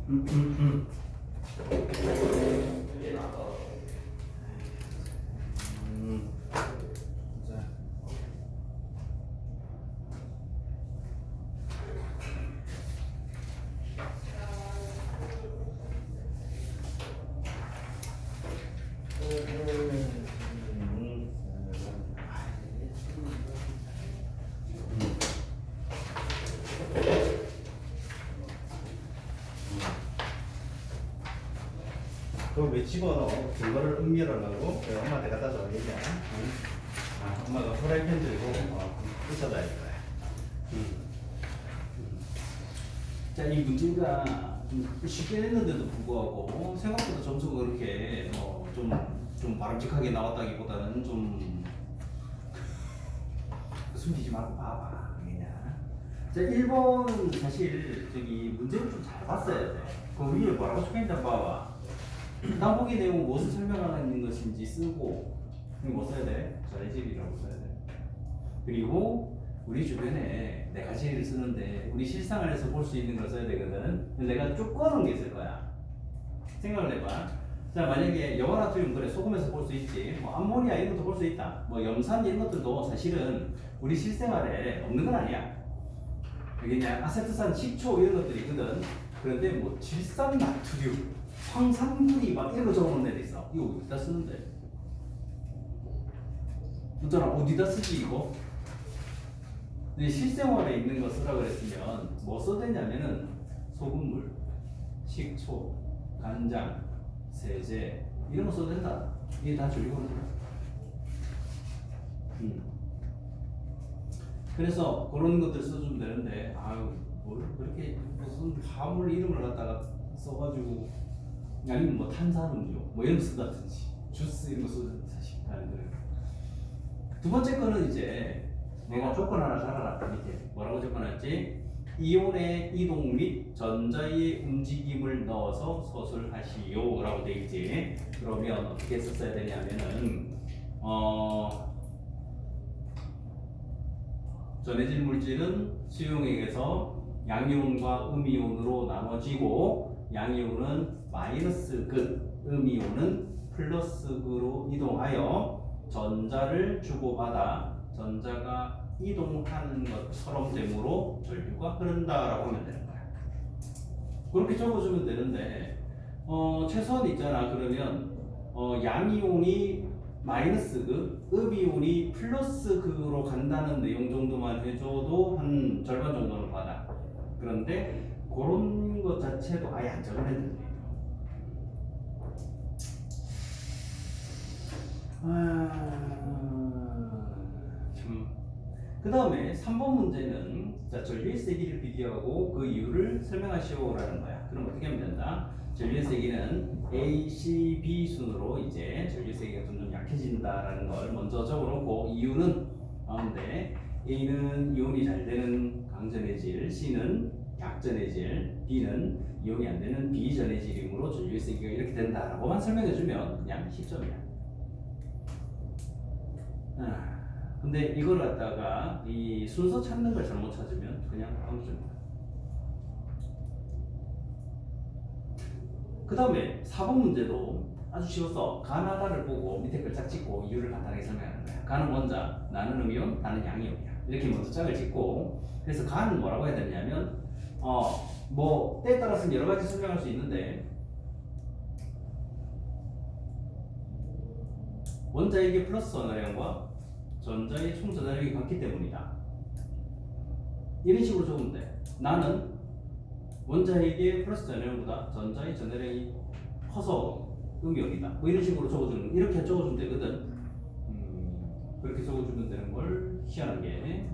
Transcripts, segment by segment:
여기 나가. 자. 그걸 왜 집어넣어? 그거를 음미하려고 엄마한테 갖다 줘. 얘기야. 엄마가 프라이팬 들고 부숴다 이거야. 자, 이 문제가 좀 쉽게 냈는데도 불구하고 생각보다 점수가 그렇게 좀 바람직하게 나왔다기보다는 좀 숨기지 말고 봐봐. 그냥. 자, 1번 사실 저기 문제를 좀 잘 봤어야 돼. 그 위에 뭐라고 적혀있는지 한번 봐봐. 나보기 내용 무엇을 설명하는 것인지 쓰고 이거 뭐 써야 돼? 전해질이라고 써야 돼. 그리고 우리 주변에 네 가지를 쓰는데 우리 실생활에서 볼 수 있는 걸 써야 되거든. 내가 쭉 꺼놓은 게 있을 거야. 생각을 해봐. 자, 만약에 여와나트륨 그래 소금에서 볼 수 있지. 뭐 암모니아 이런 것도 볼 수 있다. 뭐 염산 이런 것들도 사실은 우리 실생활에 없는 건 아니야. 그냥 아세트산, 식초 이런 것들이 있거든. 그런데 뭐 질산나트륨, 황산물이 막 이런 거 적어놓은 애도 있어. 이거 어디다 쓰는데? 있잖아, 어디다 쓰지 이거? 근데 실생활에 있는 거 쓰라 그랬으면 뭐 써야 되냐면은 소금물, 식초, 간장, 세제 이런 거 써도 된다. 이게 다 줄이거든. 그래서 그런 것들 써주면 되는데 아유 뭘 그렇게 무슨 화물 이름을 갖다가 써가지고 아니면 뭐 탄산음료 뭐 이런 거 쓴다든지 주스 이런 거 써도 사실 다른 거예요. 두 번째 거는 이제 내가 조건 하나 달아놨다. 밑에 뭐라고 적어놨지? 이온의 이동 및 전자의 움직임을 넣어서 서술하시오 라고 되어 있지. 그러면 어떻게 썼어야 되냐면은 전해질 물질은 수용액에서 양이온과 음이온으로 나눠지고 양이온은 마이너스 극, 음이온은 플러스 극으로 이동하여 전자를 주고받아 전자가 이동하는 것처럼 되므로 전류가 흐른다라고 하면 되는 거야. 그렇게 적어주면 되는데 최소한 있잖아. 그러면 양이온이 마이너스 극, 음이온이 플러스 극으로 간다는 내용 정도만 해줘도 한 절반 정도는 받아. 그런데 그런 것 자체도 아예 안 적어냈는데. 그 다음에 3번 문제는 자, 전류의 세기를 비교하고 그 이유를 설명하시오라는 거야. 그럼 어떻게 하면 된다? 전류의 세기는 A, C, B 순으로 이제 전류의 세기가 점점 약해진다라는 걸 먼저 적어놓고 이유는 가운데 A는 이온이 잘 되는 강전해질, C는 약전해질, B는 이온이 안 되는 비전해질이므로 전류의 세기가 이렇게 된다라고만 설명해주면 그냥 10점이야. 근데 이걸 갖다가 이 순서 찾는 걸 잘못 찾으면 그냥 아무점이다. 그 다음에 4번 문제도 아주 쉬웠어. 가나다를 보고 밑에 글자 찍고 이유를 간단하게 설명하는 거야. 가는 원자, 나는 음이온, 나는 양이온이야. 이렇게 먼저 짝을 찍고 그래서 가는 뭐라고 해야 되냐면 뭐 때에 따라서는 여러 가지 설명할 수 있는데 원자에게 플러스 전하량과 전자의 총 전하량이 같기 때문이다. 이런 식으로 적으면 돼. 나는 원자에게 플러스 전하량보다 전자의 전하량이 커서 음이온이다. 뭐 이런 식으로 적어주는, 이렇게 적어주면 되거든. 그렇게 적어주면 되는 걸 희한하게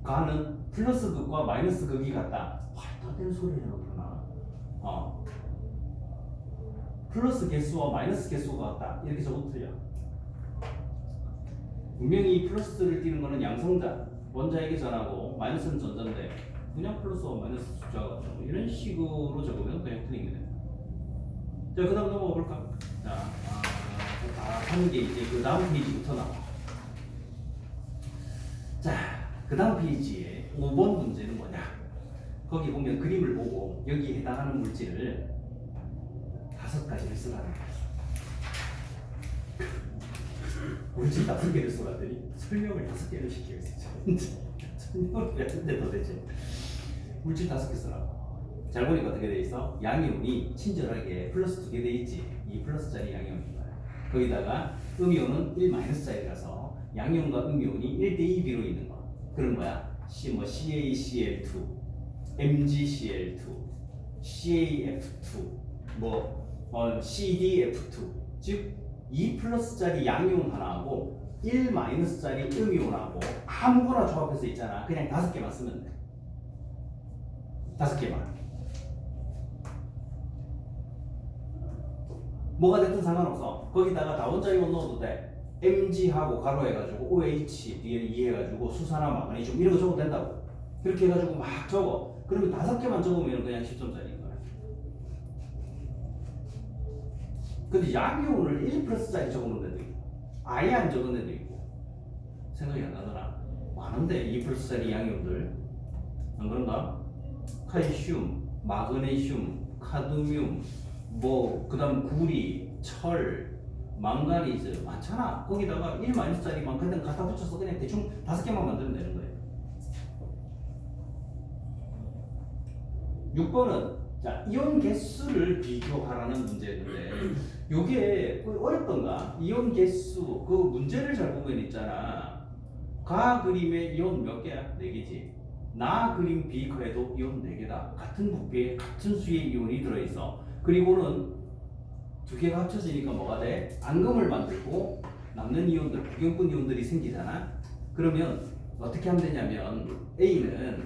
가는 플러스 극과 마이너스 극이 같다. 말도 안 되는 소리를 해놓구나. 플러스 개수와 마이너스 개수가 같다. 이렇게 적어도 틀려. 분명히 플러스를 띄는 거는 양성자, 원자에게 전하고 마이너스는 전자인데 그냥 플러스와 마이너스 숫자가 같다. 이런 식으로 적으면 그냥 틀린 게 돼. 자, 그 다음 넘어가 볼까? 자, 하는 게 이제 그 다음 페이지부터 나와. 자, 그 다음 페이지에 5번 문제는 뭐냐? 거기 보면 그림을 보고 여기에 해당하는 물질을 5가지를 쓰라는 거예요. 물질 5개를 써라더니 설명을 5개를 시키고 있어요. 설명을 왜 하는데 도대체 물질 5개 쓰라고. 잘 보니까 어떻게 돼 있어? 양이온이 친절하게 플러스 2개 돼 있지. 2 플러스짜리 양이온인 거야. 거기다가 음이온은 1 마이너스짜리라서 양이온과 음이온이 1대2비로 있는 거. 그런 거야. CaCl2, MgCl2, CaF2, CdF2. 즉 2 플러스짜리 양이온 하나하고 1 마이너스짜리 음이온하고 아무거나 조합해서 있잖아. 그냥 5개만 쓰면 돼. 5개만. 뭐가 됐든 상관없어. 거기다가 나 혼자 이온 넣어도 돼. Mg하고 가로해가지고 OH 뒤에 이해해가지고 수산화 마그네슘 이런 거 적어도 된다고. 그렇게 해가지고 막 적어. 그러면 5개만 적으면 그냥 10점짜리인 거야. 근데 양이온을 1 플러스짜리 적어놓은 애도 있고 아예 안 적은 애도 있고 생각이 안 나더라. 많은데 2 플러스짜리 양이온들 안 그런가? 칼슘, 마그네슘, 카드뮴 그 다음 구리, 철, 망가니즈 많잖아. 거기다가 1 마이너스짜리만 그냥 갖다 붙여서 그냥 대충 5개만 만들면 되는 거예요. 6번은 자 이온 개수를 비교하라는 문제였는데 이게 어렵던가? 이온 개수 그 문제를 잘 보면 있잖아. 가 그림에 이온 몇 개야? 4개지. 나 그림 비커에도 이온 4개다. 같은 부피에 같은 수의 이온이 들어있어. 그리고는 2개가 합쳐지니까 뭐가 돼? 앙금을 만들고 남는 이온들, 부경분 이온들이 생기잖아. 그러면 어떻게 하면 되냐면 A는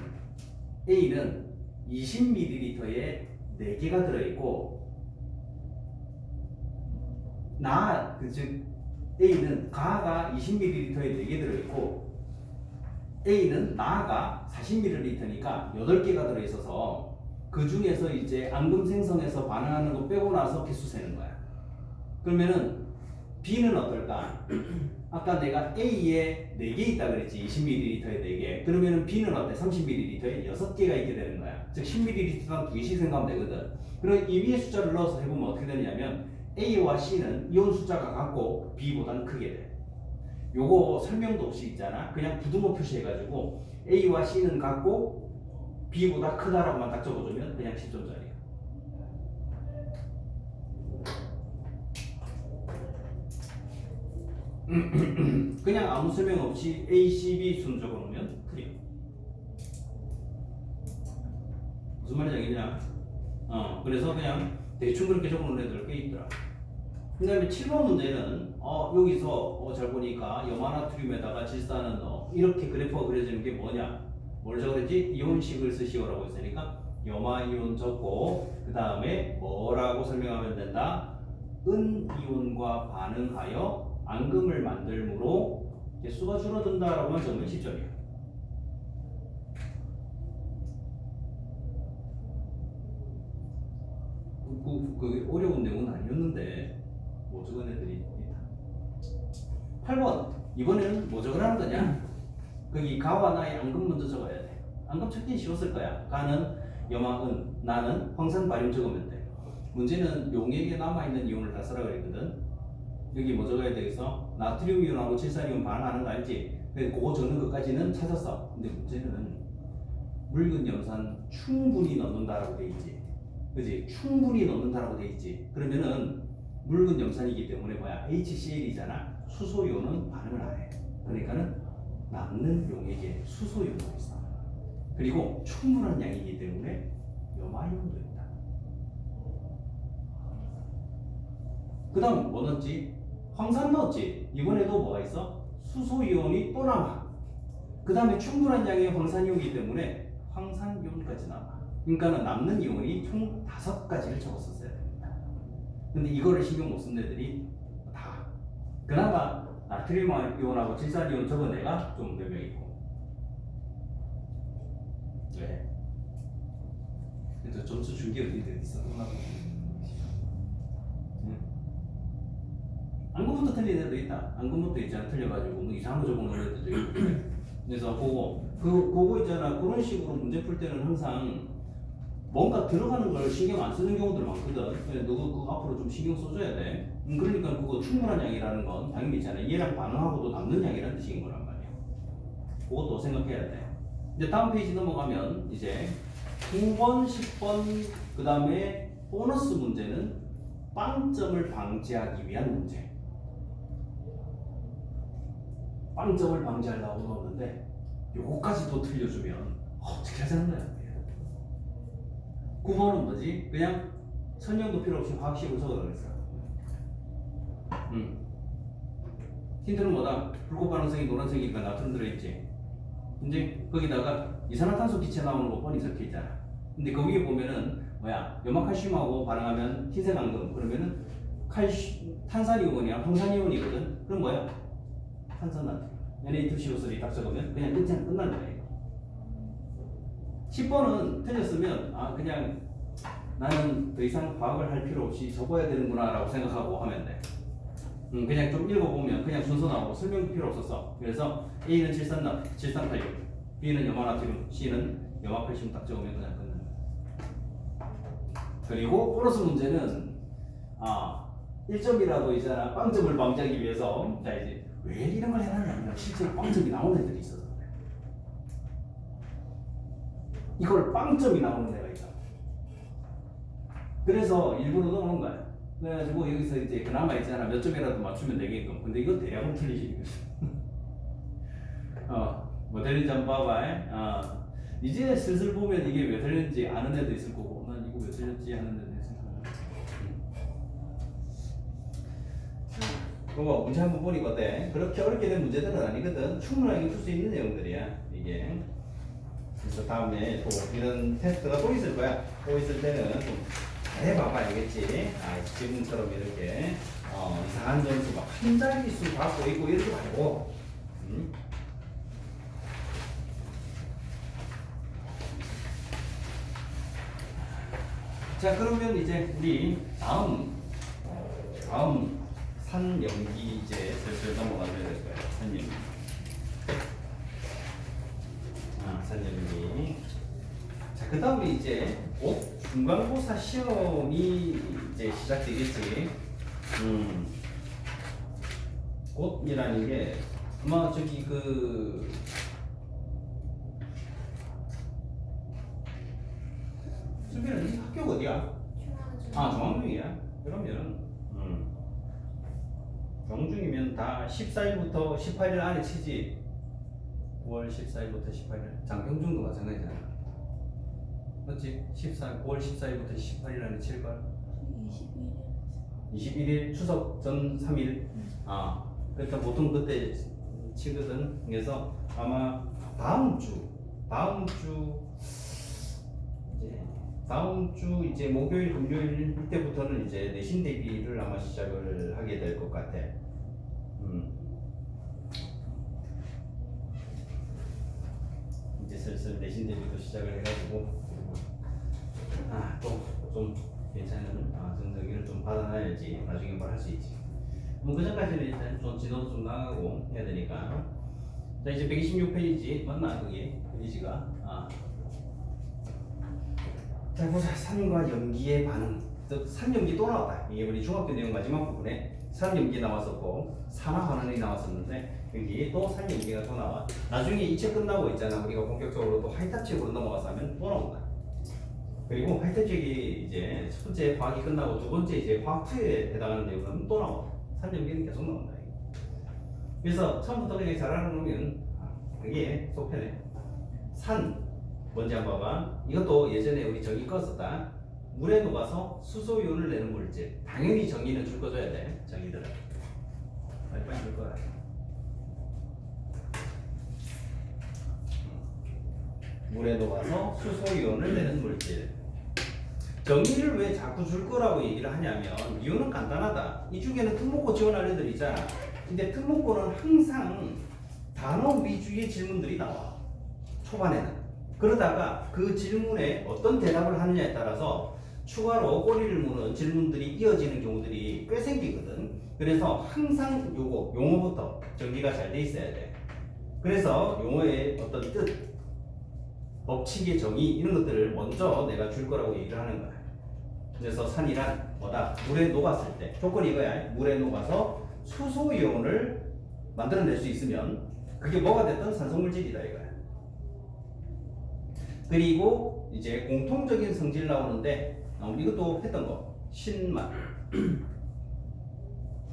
20ml에 4개가 들어있고 즉 A는 가가 20ml에 4개 들어있고 A는 나가 40ml니까 8개가 들어있어서 그 중에서 이제 앙금 생성해서 반응하는 거 빼고 나서 개수 세는 거야. 그러면은 B는 어떨까? 아까 내가 A에 4개 있다 그랬지. 20ml에 4개. 그러면은 B는 어때? 30ml에 6개가 있게 되는 거야. 즉 10ml당 2개씩 생각하면 되거든. 그럼 이 위에 숫자를 넣어서 해보면 어떻게 되냐면 A와 C는 이온 숫자가 같고 B보다는 크게 돼. 요거 설명도 없이 있잖아. 그냥 부등호 표시해가지고 A와 C는 같고 B보다 크다라고만 딱 적어주면 그냥 10점짜리야. 그냥 아무 설명 없이 A, C, B 순 적어놓으면 클리어. 무슨 말인지 알겠냐? 그래서 그냥 대충 그렇게 적어놓은 애들 꽤 있더라. 그 다음에 7번 문제는 여기서 잘 보니까 염화나트륨에다가 질산은 이렇게 그래프가 그려지는 게 뭐냐? 뭘 적었지? 이온식을 쓰시오라고 했으니까 염화이온 적고 그 다음에 뭐라고 설명하면 된다? 은이온과 반응하여 앙금을 만들므로 개수가 줄어든다라고만 적으면 10점이야. 그 어려운 내용은 아니었는데 뭐 적은 애들이 있다. 8번 이번에는 뭐 적으라는 거냐? 거기 가와 나의 앙금 먼저 적어야 돼. 앙금 찾기 쉬웠을 거야. 가는 염화은, 나는 황산 바륨 적으면 돼. 문제는 용액에 남아있는 이온을 다 쓰라 그랬거든. 여기 뭐 적어야 되겠어? 나트륨 이온하고 질산이온 반응하는 거 알지? 그래서 그거 적는 것까지는 찾았어. 근데 문제는 묽은 염산 충분히 넣는다라고 돼 있지. 그지? 충분히 넣는다라고 돼 있지. 그러면은 묽은 염산이기 때문에 뭐야? HCl이잖아. 수소이온은 반응을 안 해. 그러니까는 남는 용액에 수소이온도 있어. 그리고 충분한 양이기 때문에 염화이온도 있다. 그 다음 뭐 넣었지? 황산 넣었지? 이번에도 뭐가 있어? 수소이온이 또 남아. 그 다음에 충분한 양의 황산이온이기 때문에 황산이온까지 남아. 그러니까 남는 이온이 총 5가지를 적었었어야 됩니다. 근데 이거를 신경 못 쓴 애들이 다. 그나마 나트륨 이온하고 질산이온 적은 애가 좀 몇 명 있고. 네. 그래서 점수 준 게 어디들 있어? 앙금부터 틀린 애도 있다. 앙금부터 있잖아. 틀려가지고 뭐 이상한 거 적어놓은 애들도 있고. 그래서 그거 있잖아. 그런 식으로 문제 풀 때는 항상 뭔가 들어가는 걸 신경 안 쓰는 경우들 많거든. 그래, 너 그거 앞으로 좀 신경 써줘야 돼. 그러니까 그거 충분한 양이라는 건 당연히 있잖아. 얘랑 반응하고도 남는 양이라는 뜻인 거란 말이야. 그것도 생각해야 돼. 이제 다음 페이지 넘어가면 이제 9번, 10번 그 다음에 보너스 문제는 빵점을 방지하기 위한 문제. 빵점을 방지하려고 넣었는데 요거까지도 틀려주면 어떻게 하자는 거야. 9번은 뭐지? 그냥 설명도 필요 없이 화학식으로 적으라고 그랬어. 힌트는 뭐다? 불꽃 반응성이 노란색이니까 나트륨 들어있지. 이제 거기다가 이산화탄소 기체 나오는 거 뻔히 적혀 있잖아. 근데 거기에 보면은 뭐야? 염화칼슘하고 반응하면 흰색 앙금. 그러면은 탄산이온이야 황산이온이거든. 그럼 뭐야? 탄산나트륨. Na2CO3 딱 적으면 그냥 끝나는 거야. 10번은 틀렸으면 그냥 나는 더 이상 과학을 할 필요 없이 적어야 되는구나 라고 생각하고 하면 돼. 그냥 좀 읽어보면 그냥 순서 나오고 설명 필요 없었어. 그래서 A는 7386, B는 염화나트륨, C는 염화칼슘 딱 적으면 그냥 끝나는 거야. 그리고 보너스 문제는 1점이라도 있잖아. 빵점을 방지하기 위해서 자 이제 왜 이런 걸 해놨냐면 실제로 빵점이 나오는 애들이 있어서 그래. 이걸 빵점이 나오는 애가 있다. 그래서 일부러 넣어놓은 거야. 그래가지고 여기서 이제 그나마 있잖아. 몇 점이라도 맞추면 되게끔. 근데 이거 대략은 틀리지. 뭐 틀린지 한번 봐봐. 이제 슬슬 보면 이게 왜 틀렸는지 아는 애도 있을 거고, 난 이거 왜 틀렸지 하는 애도 있을 거야. 그거 문제 한번 보니까 어때? 그렇게 어렵게 된 문제들은 아니거든. 충분하게 풀 수 있는 내용들이야 이게. 그래서 다음에 또 이런 테스트가 또 있을 거야. 또 있을 때는 좀 잘해봐봐 알겠지? 지금처럼 이렇게 이상한 점수 막 한 자릿수 받고 있고 이러지 말고. 자 그러면 이제 우리 다음 산연기 이제 슬슬 넘어가야 될 거야. 산연기. 산연기. 자 그 다음에 이제 곧 중간고사 시험이 이제 시작되겠지. 곧이라는 게 아마 저기 수빈은 학교가 어디야? 중앙중이야. 그러면 중중이면 다 14일부터 18일 안에 치지. 9월 14일부터 18일. 장평중도 마찬가지잖아. 맞지? 9월 14일부터 18일 안에 칠걸? 21일 추석 전 3일. 그러니까 보통 그때 치거든. 그래서 아마 다음 주 이제 목요일 금요일 이때부터는 이제 내신 대비를 아마 시작을 하게 될 것 같아. 이제 슬슬 내신 대비도 시작을 해가지고 또 좀 괜찮은 정적이를 좀 받아놔야지 나중에 뭘 할 수 있지. 그 전까지는 일단 좀 진도도 좀 나가고 해야 되니까. 자 이제 126페이지 맞나 그게 페이지가. 자 보자. 산과 염기의 반응. 산염기 또 나왔다. 이게 우리 중학교 내용 마지막 부분에 산염기 나왔었고 산화 반응이 나왔었는데 여기 또 산염기가 또 나와. 나중에 이 책 끝나고 있잖아. 우리가 본격적으로 또 하이탑책으로 넘어가서 하면 또 나온다. 그리고 하이탑책이 이제 첫 번째 과학이 끝나고 두 번째 이제 화학2에 해당하는 내용은 또 나와. 산염기는 계속 나온다. 그래서 처음부터 그냥 잘 알아놓으면 그게 속편해. 산 뭔지 한번 봐봐. 이것도 예전에 우리 정의 껐었다. 물에 녹아서 수소이온을 내는 물질. 당연히 정의는 줄 거 줘야 돼. 정의들은 빨리 줄 거야. 물에 녹아서 수소이온을 내는 물질. 정의를 왜 자꾸 줄 거라고 얘기를 하냐면 이유는 간단하다. 이 중에는 특목고 지원할 애들 있잖아. 근데 특목고는 항상 단어 위주의 질문들이 나와. 초반에는. 그러다가 그 질문에 어떤 대답을 하느냐에 따라서 추가로 꼬리를 무는 질문들이 이어지는 경우들이 꽤 생기거든. 그래서 항상 요거 용어부터 정리가 잘 돼 있어야 돼. 그래서 용어의 어떤 뜻, 법칙의 정의 이런 것들을 먼저 내가 줄 거라고 얘기를 하는 거야. 그래서 산이란 뭐다? 물에 녹았을 때 조건이 이거야. 물에 녹아서 수소 이온을 만들어낼 수 있으면 그게 뭐가 됐든 산소물질이다 이거야. 그리고 이제 공통적인 성질 나오는데 이것도 했던 거 신만.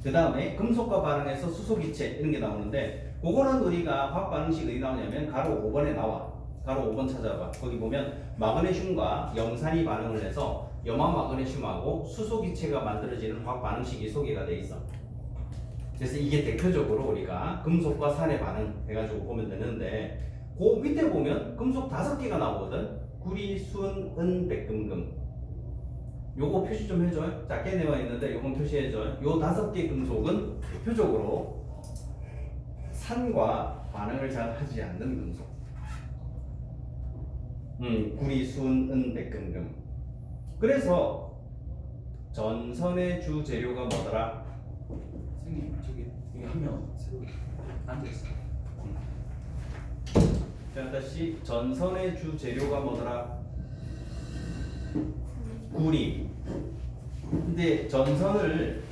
그 다음에 금속과 반응해서 수소기체 이런 게 나오는데 그거는 우리가 화학 반응식이 어디 나오냐면 가로 5번에 나와. 가로 5번 찾아봐. 거기 보면 마그네슘과 염산이 반응을 해서 염화 마그네슘하고 수소기체가 만들어지는 화학 반응식이 소개가 돼 있어. 그래서 이게 대표적으로 우리가 금속과 산의 반응 해가지고 보면 되는데 그 밑에 보면 금속 5개가 나오거든. 구리, 순, 은, 백금금. 요거 표시 좀 해줘. 작게 내와 있는데 요건 표시해줘. 요 5개 금속은 대표적으로 산과 반응을 잘 하지 않는 금속. 구리, 순, 은, 백금금. 그래서 전선의 주 재료가 뭐더라? 선생님 저기 여기 한 명 새로 앉아있어요. 자, 다시 전선의 주 재료가 뭐더라? 구리. 근데 전선을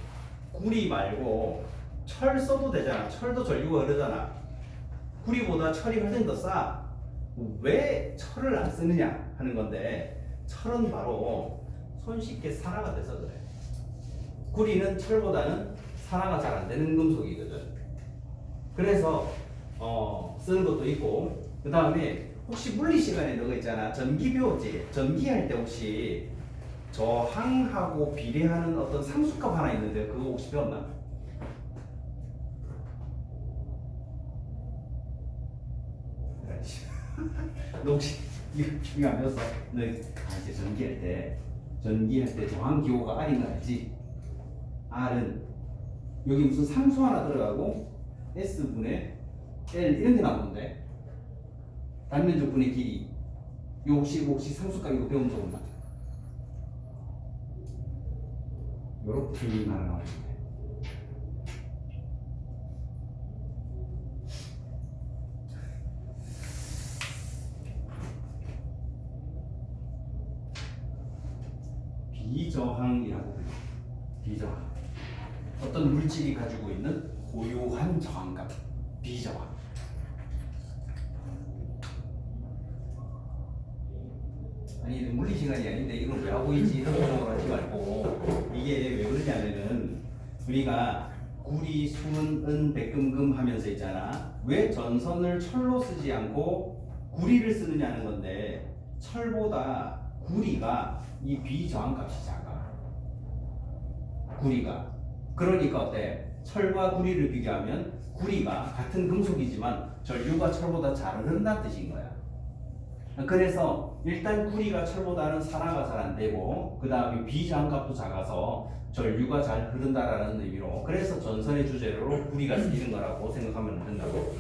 구리 말고 철 써도 되잖아. 철도 전류가 흐르잖아. 구리보다 철이 훨씬 더 싸. 왜 철을 안 쓰느냐 하는 건데 철은 바로 손쉽게 산화가 돼서 그래. 구리는 철보다는 산화가 잘 안 되는 금속이거든. 그래서 쓰는 것도 있고 그 다음에 혹시 물리 시간에 너가 있잖아. 전기 배웠지? 전기할 때 혹시 저항하고 비례하는 어떤 상수값 하나 있는데 그거 혹시 배웠나? 너 혹시 이거 안 배웠어? 너 이제 전기할 때 저항 기호가 R인 거 알지? R은 여기 무슨 상수 하나 들어가고 S분의 L 이런 게 나오는데 단면적 분의 길이 요 혹시 상수값 이거 배운 적 없나? 요렇게 하나 나와있는데 비저항이라고 불려. 비저항. 어떤 물질이 가지고 있는 고유한 저항감. 비저항. 아니 물리 시간이 아닌데 이걸 왜 하고 있지 이런 생각을 하지 말고 이게 왜 그러냐면은 우리가 구리, 순, 은, 백금금 하면서 있잖아. 왜 전선을 철로 쓰지 않고 구리를 쓰느냐는 건데 철보다 구리가 이 비저항값이 작아. 구리가. 그러니까 어때? 철과 구리를 비교하면 구리가 같은 금속이지만 전류가 철보다 잘 흐른다는 뜻인 거야. 그래서 일단 구리가 철보다는 산화가 잘 안 되고 그 다음에 비저항값도 작아서 전류가 잘 흐른다라는 의미로 그래서 전선의 주재료로 구리가 쓰이는 거라고 생각하면 된다고.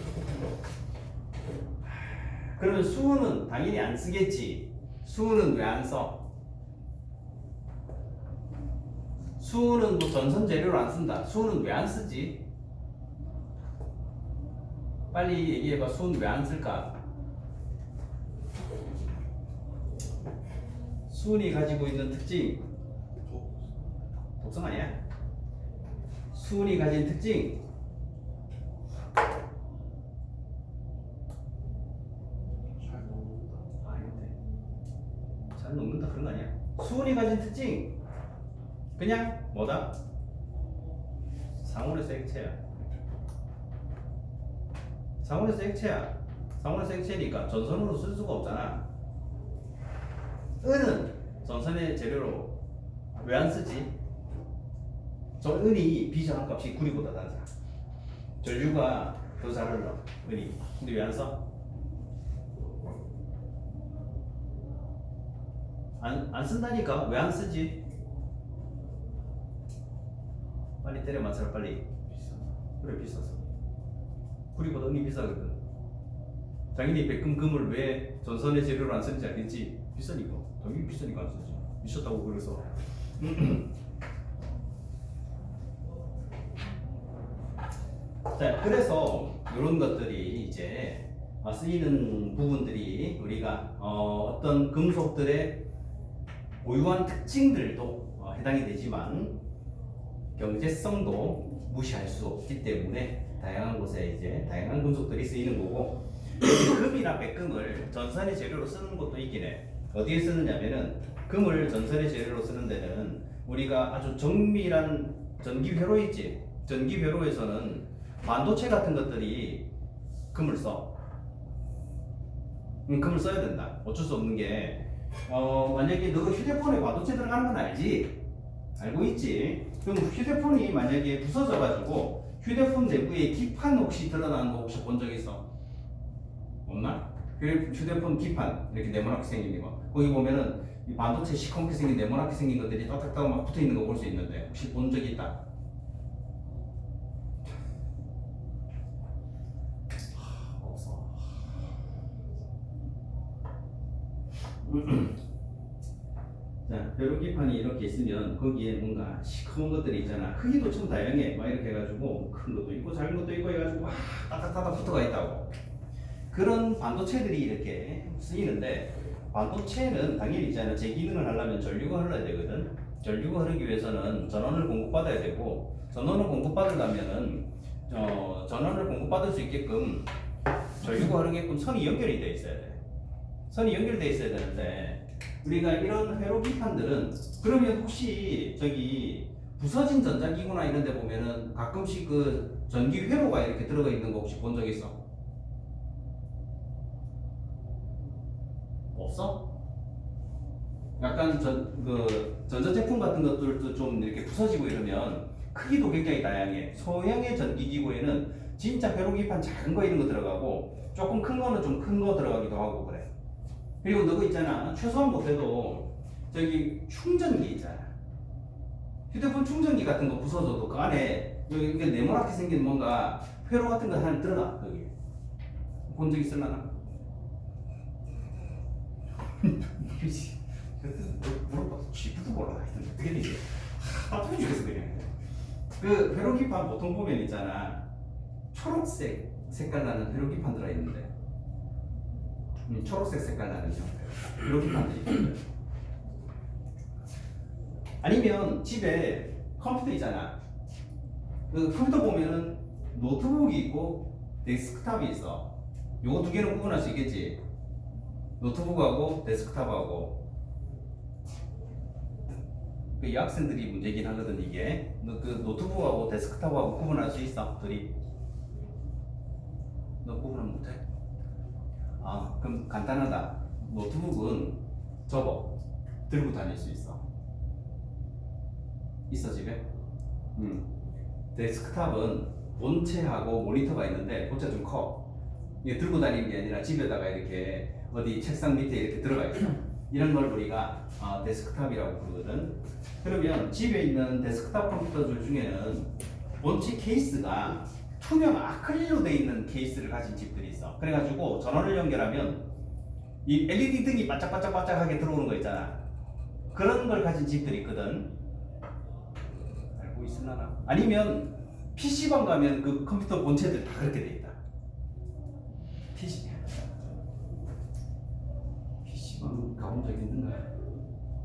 그러면 수은은 당연히 안 쓰겠지. 수은은 왜 안 써? 수은은 뭐 전선 재료로 안 쓴다. 수은은 왜 안 쓰지? 빨리 얘기해봐. 수은 왜 안 쓸까? 수은이 가지고 있는 특징. 독성 아니야? 수은이 가진 특징. 아닌데. 잘 녹는다 그런 거 아니야? 수은이 가진 특징. 그냥 뭐다? 상온에서 액체야. 상온에서 액체야. 상온에서 액체니까 전선으로 쓸 수가 없잖아. 은은 전선의 재료로 왜 안 쓰지? 저 은이 비저항값이 구리보다 낮아. 전류가 더 잘 흘러. 은이. 근데 왜 안 써? 안 쓴다니까. 왜 안 쓰지? 빨리 때려 맞춰라 빨리. 그래 비싸서. 구리보다 은이 비싸거든. 당연히 백금금을 왜 전선의 재료로 안 쓰는지 알겠지? 비싸니까. 당연히 비싸니까 안 쓰지. 미쳤다고 그래서. 자, 그래서 이런 것들이 이제 쓰이는 부분들이 우리가 어떤 금속들의 고유한 특징들도 해당이 되지만 경제성도 무시할 수 없기 때문에 다양한 곳에 이제 다양한 금속들이 쓰이는 거고, 금이나 백금을 전선의 재료로 쓰는 것도 있긴 해. 어디에 쓰느냐면은 금을 전선의 재료로 쓰는 데는 우리가 아주 정밀한 전기회로 있지. 전기회로에서는 반도체 같은 것들이 금을 써. 금을 써야 된다. 어쩔 수 없는 게 만약에 너가 휴대폰에 반도체 들어가는 건 알지? 알고 있지? 그럼 휴대폰이 만약에 부서져가지고 휴대폰 내부에 기판 혹시 드러나는 거 혹시 본 적 있어? 없나? 그 휴대폰 기판 이렇게 네모나게 생긴 거, 거기 보면은 이 반도체 시커멓게 생긴 네모나게 생긴 것들이 딱딱딱 막 붙어 있는 거 볼 수 있는데 혹시 본 적 있다? 없어. 자, 벼룩기판이 이렇게 있으면 거기에 뭔가 시커먼 것들이 있잖아. 크기도 좀 다양해. 막 이렇게 해가지고 큰 것도 있고 작은 것도 있고 해가지고 막 따닥따닥 붙어가 있다고. 그런 반도체들이 이렇게 쓰이는데, 반도체는 당연히 있잖아. 제 기능을 하려면 전류가 흘러야 되거든. 전류가 흐르기 위해서는 전원을 공급받아야 되고, 전원을 공급받으려면은 전원을 공급받을 수 있게끔 전류가 흐르게끔 선이 연결이 돼 있어야 돼. 선이 연결돼 있어야 되는데, 우리가 이런 회로기판들은 그러면 혹시 저기 부서진 전자기구나 이런 데 보면은 가끔씩 그 전기 회로가 이렇게 들어가 있는 거 혹시 본 적 있어? 없어? 약간 전자제품 같은 것들도 좀 이렇게 부서지고 이러면 크기도 굉장히 다양해. 소형의 전기기구에는 진짜 회로기판 작은 거 이런 거 들어가고, 조금 큰 거는 좀 큰 거 들어가기도 하고 그래. 그리고 너거 있잖아, 최소한 못해도 저기 충전기 있잖아, 휴대폰 충전기 같은 거 부서져도 그 안에 여기 네모나게 생긴 뭔가 회로 같은 거 하나 들어가. 여기 본 적 있을라나? 물어봐서 쥐부도 몰라. 어떻게 되지? 답답해 죽겠어 그냥. 그 회로기판 보통 보면 있잖아, 초록색 색깔 나는 회로기판 들어있는데, 초록색 색깔 나는 회로기판들이 있거든. 아니면 집에 컴퓨터 있잖아. 그 컴퓨터 보면은 노트북이 있고 데스크탑이 있어. 요거 두 개는 구분할 수 있겠지? 노트북하고 데스크탑하고. 그 여학생들이 문제긴 하거든 이게. 너 그 노트북하고 데스크탑하고 구분할 수 있어? 둘이? 너 구분은 못해? 아, 그럼 간단하다. 노트북은 접어 들고 다닐 수 있어. 있어 집에? 데스크탑은 본체하고 모니터가 있는데 본체가 좀 커. 이게 들고 다니는 게 아니라 집에다가 이렇게 어디 책상 밑에 이렇게 들어가 있어. 이런 걸 우리가 데스크탑이라고 부르거든. 그러면 집에 있는 데스크탑 컴퓨터들 중에는 본체 케이스가 투명 아크릴로 돼 있는 케이스를 가진 집들이 있어. 그래가지고 전원을 연결하면 이 LED 등이 반짝반짝반짝하게 들어오는 거 있잖아. 그런 걸 가진 집들이 있거든. 알고 있으려나? 아니면 PC방 가면 그 컴퓨터 본체들 다 그렇게 돼 있다. PC방 가본 적 있는가?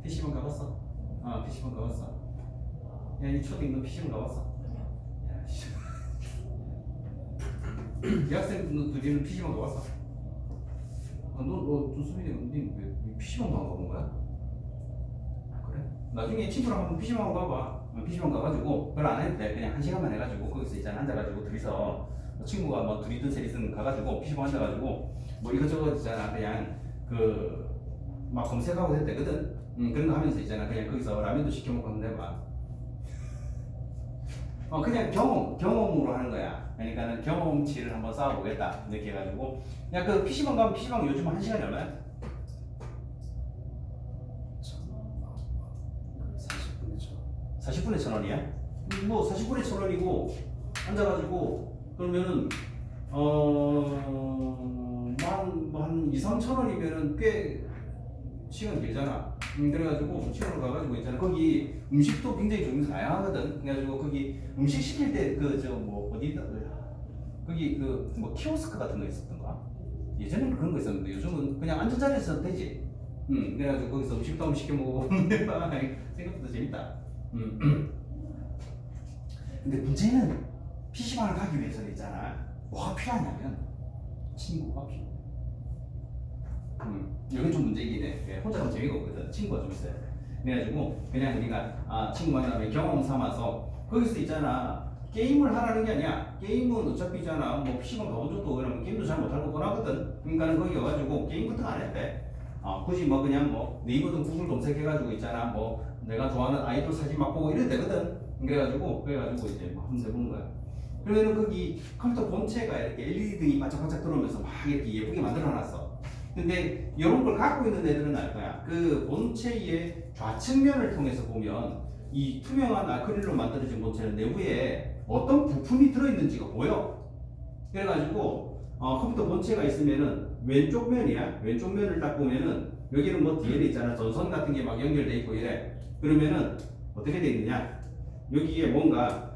PC방 가봤어? 아, PC방 가봤어. 야, 이 초딩 너 PC방 가봤어? 야, 씨. 대학생 너 둘이는 PC방 가봤어? 너 수빈이 왜 PC방도 안 가본 거야? 그래? 나중에 친구랑 한번 PC방 가봐. PC방 가가지고 별로 안 해도 돼. 그냥 1시간만 해가지고 거기서 있잖아 앉아가지고 둘이서 친구가 뭐 둘이든 셋이든 가가지고 PC방 앉아가지고 뭐 이것저것 있잖아 그냥 그 막 검색하고 했대거든. 그런 거 하면서 있잖아 그냥 거기서 라면도 시켜 먹고 한번 해봐. 그냥 경험으로 하는 거야. 그러니까는 경험치를 한번 쌓아보겠다 이렇게 해가지고. 야, 그 PC방 가면 PC방 요즘 1시간이 얼마야? 40분에 1,000원이야? 뭐 40분에 1,000원이고 앉아가지고 그러면은 한 2, 3,000원이면은 꽤 시간 길잖아. 그래가지고 시간으로 가가지고 있잖아. 거기 음식도 굉장히 종류 다양하거든. 그래가지고 거기 음식 시킬 때 그 저 뭐 어디다 그 거기 그 뭐 키오스크 같은 거 있었던가? 예전에는 그런 거 있었는데 요즘은 그냥 앉은 자리에서 써도 되지. 그래가지고 거기서 음식도 한번 시켜 먹어보면 생각보다 재밌다. 근데 문제는 PC방을 가기 위해서는 있잖아. 뭐가 필요하냐면 친구가 필요해. 여기 좀 문제이긴 해. 예, 혼자 가면 재미가 없거든. 친구가 좀 있어야 돼. 그래가지고 그냥 우리가 친구 만나면 경험 삼아서 거기서 있잖아. 게임을 하라는 게 아니야. 게임은 어차피 있잖아. 뭐 PC방 가본 적도 그러면 게임도 잘 못하고 뻔하거든. 그러니까는 거기 와가지고 게임 같은 거 안 했대. 굳이 뭐 그냥 뭐 네이버든 구글 검색해가지고 있잖아. 뭐 내가 좋아하는 아이돌 사진 막 보고 이래도 되거든. 그래가지고 이제 막 한번 해보는 거야. 그러면은 거기 컴퓨터 본체가 이렇게 LED 등이 반짝반짝 들어오면서 막 이렇게 예쁘게 만들어놨어. 근데 이런 걸 갖고 있는 애들은 알 거야. 그 본체의 좌측면을 통해서 보면 이 투명한 아크릴로 만들어진 본체는 내부에 어떤 부품이 들어있는지가 보여. 그래가지고 컴퓨터 본체가 있으면은 왼쪽 면이야. 왼쪽 면을 딱 보면은 여기는 뭐 뒤에 있잖아. 전선 같은 게 막 연결돼 있고 이래. 그러면은 어떻게 돼 있느냐? 여기에 뭔가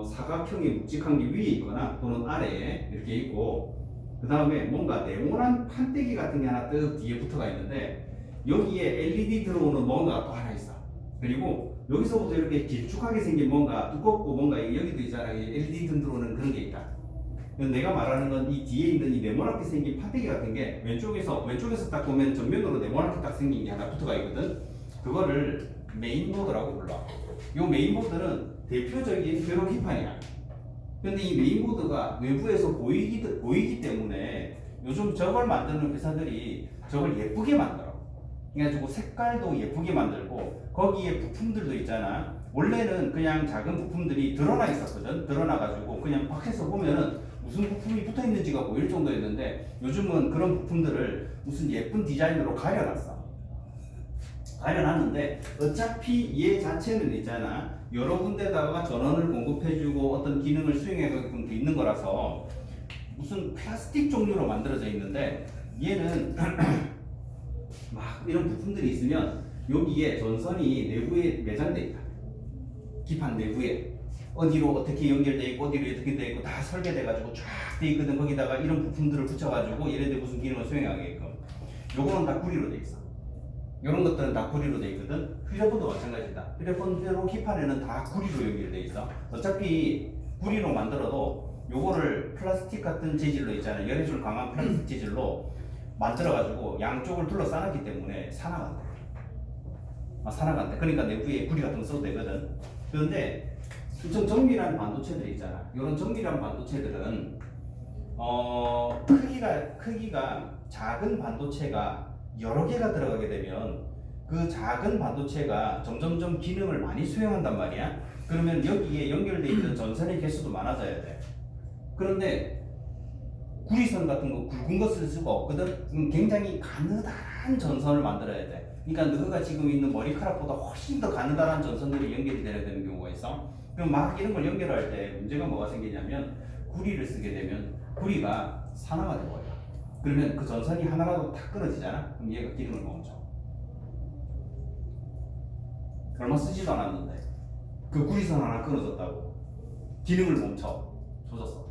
사각형의 묵직한 게 위에 있거나 또는 아래에 이렇게 있고, 그 다음에 뭔가 네모난 판때기 같은 게 하나 뜨 뒤에 붙어가 있는데 여기에 LED 들어오는 뭔가 또 하나 있어. 그리고 여기서부터 이렇게 길쭉하게 생긴 뭔가 두껍고 뭔가 여기도 있잖아. LED 등 들어오는 그런 게 있다. 내가 말하는 건 이 뒤에 있는 이 네모나게 생긴 판때기 같은 게 왼쪽에서 딱 보면 정면으로 네모나게 딱 생긴 게 하나 붙어가 있거든. 그거를 메인보드라고 불러. 이 메인보드는 대표적인 벼룩기판이야. 근데 이 메인보드가 외부에서 보이기 때문에 요즘 저걸 만드는 회사들이 저걸 예쁘게 만들어. 그래가지고 색깔도 예쁘게 만들고 거기에 부품들도 있잖아. 원래는 그냥 작은 부품들이 드러나 있었거든. 드러나가지고 그냥 밖에서 보면은 무슨 부품이 붙어 있는지가 보일 정도였는데 요즘은 그런 부품들을 무슨 예쁜 디자인으로 가려놨는데 어차피 얘 자체는 있잖아. 여러 군데다가 전원을 공급해주고 어떤 기능을 수행하게끔 돼 있는 거라서 무슨 플라스틱 종류로 만들어져 있는데 얘는 막 이런 부품들이 있으면 여기에 전선이 내부에 매장돼 있다. 기판 내부에 어디로 어떻게 연결돼 있고 어디로 어떻게 돼 있고 다 설계돼 가지고 쫙 돼 있거든. 거기다가 이런 부품들을 붙여 가지고 얘네들 무슨 기능을 수행하게끔. 요거는 다 구리로 돼 있어. 이런 것들은 다 구리로 돼 있거든. 휴대폰도 마찬가지다. 휴대폰대로 기판에는 다 구리로 연결돼 있어. 어차피 구리로 만들어도 요거를 플라스틱 같은 재질로 있잖아요. 열애줄 강한 플라스틱 재질로 만들어가지고 양쪽을 둘러싸놨기 때문에 산화가 안 돼. 그러니까 내부에 구리 같은 거 써도 되거든. 그런데 좀 정밀한 반도체들이 있잖아. 이런 정밀한 반도체들은 크기가 작은 반도체가 여러 개가 들어가게 되면 그 작은 반도체가 점점점 기능을 많이 수행한단 말이야. 그러면 여기에 연결되어 있는 전선의 개수도 많아져야 돼. 그런데 구리선 같은 거 굵은 거 쓸 수가 없거든. 굉장히 가느다란 전선을 만들어야 돼. 그러니까 너가 지금 있는 머리카락보다 훨씬 더 가느다란 전선들이 연결이 돼야 되는 경우가 있어. 그럼 막 이런 걸 연결할 때 문제가 뭐가 생기냐면 구리를 쓰게 되면 구리가 산화가 되어버려. 그러면 그 전선이 하나라도 탁 끊어지잖아. 그럼 얘가 기능을 멈춰. 얼마 쓰지도 않았는데 그 구리선 하나 끊어졌다고 기능을 멈춰. 조졌어.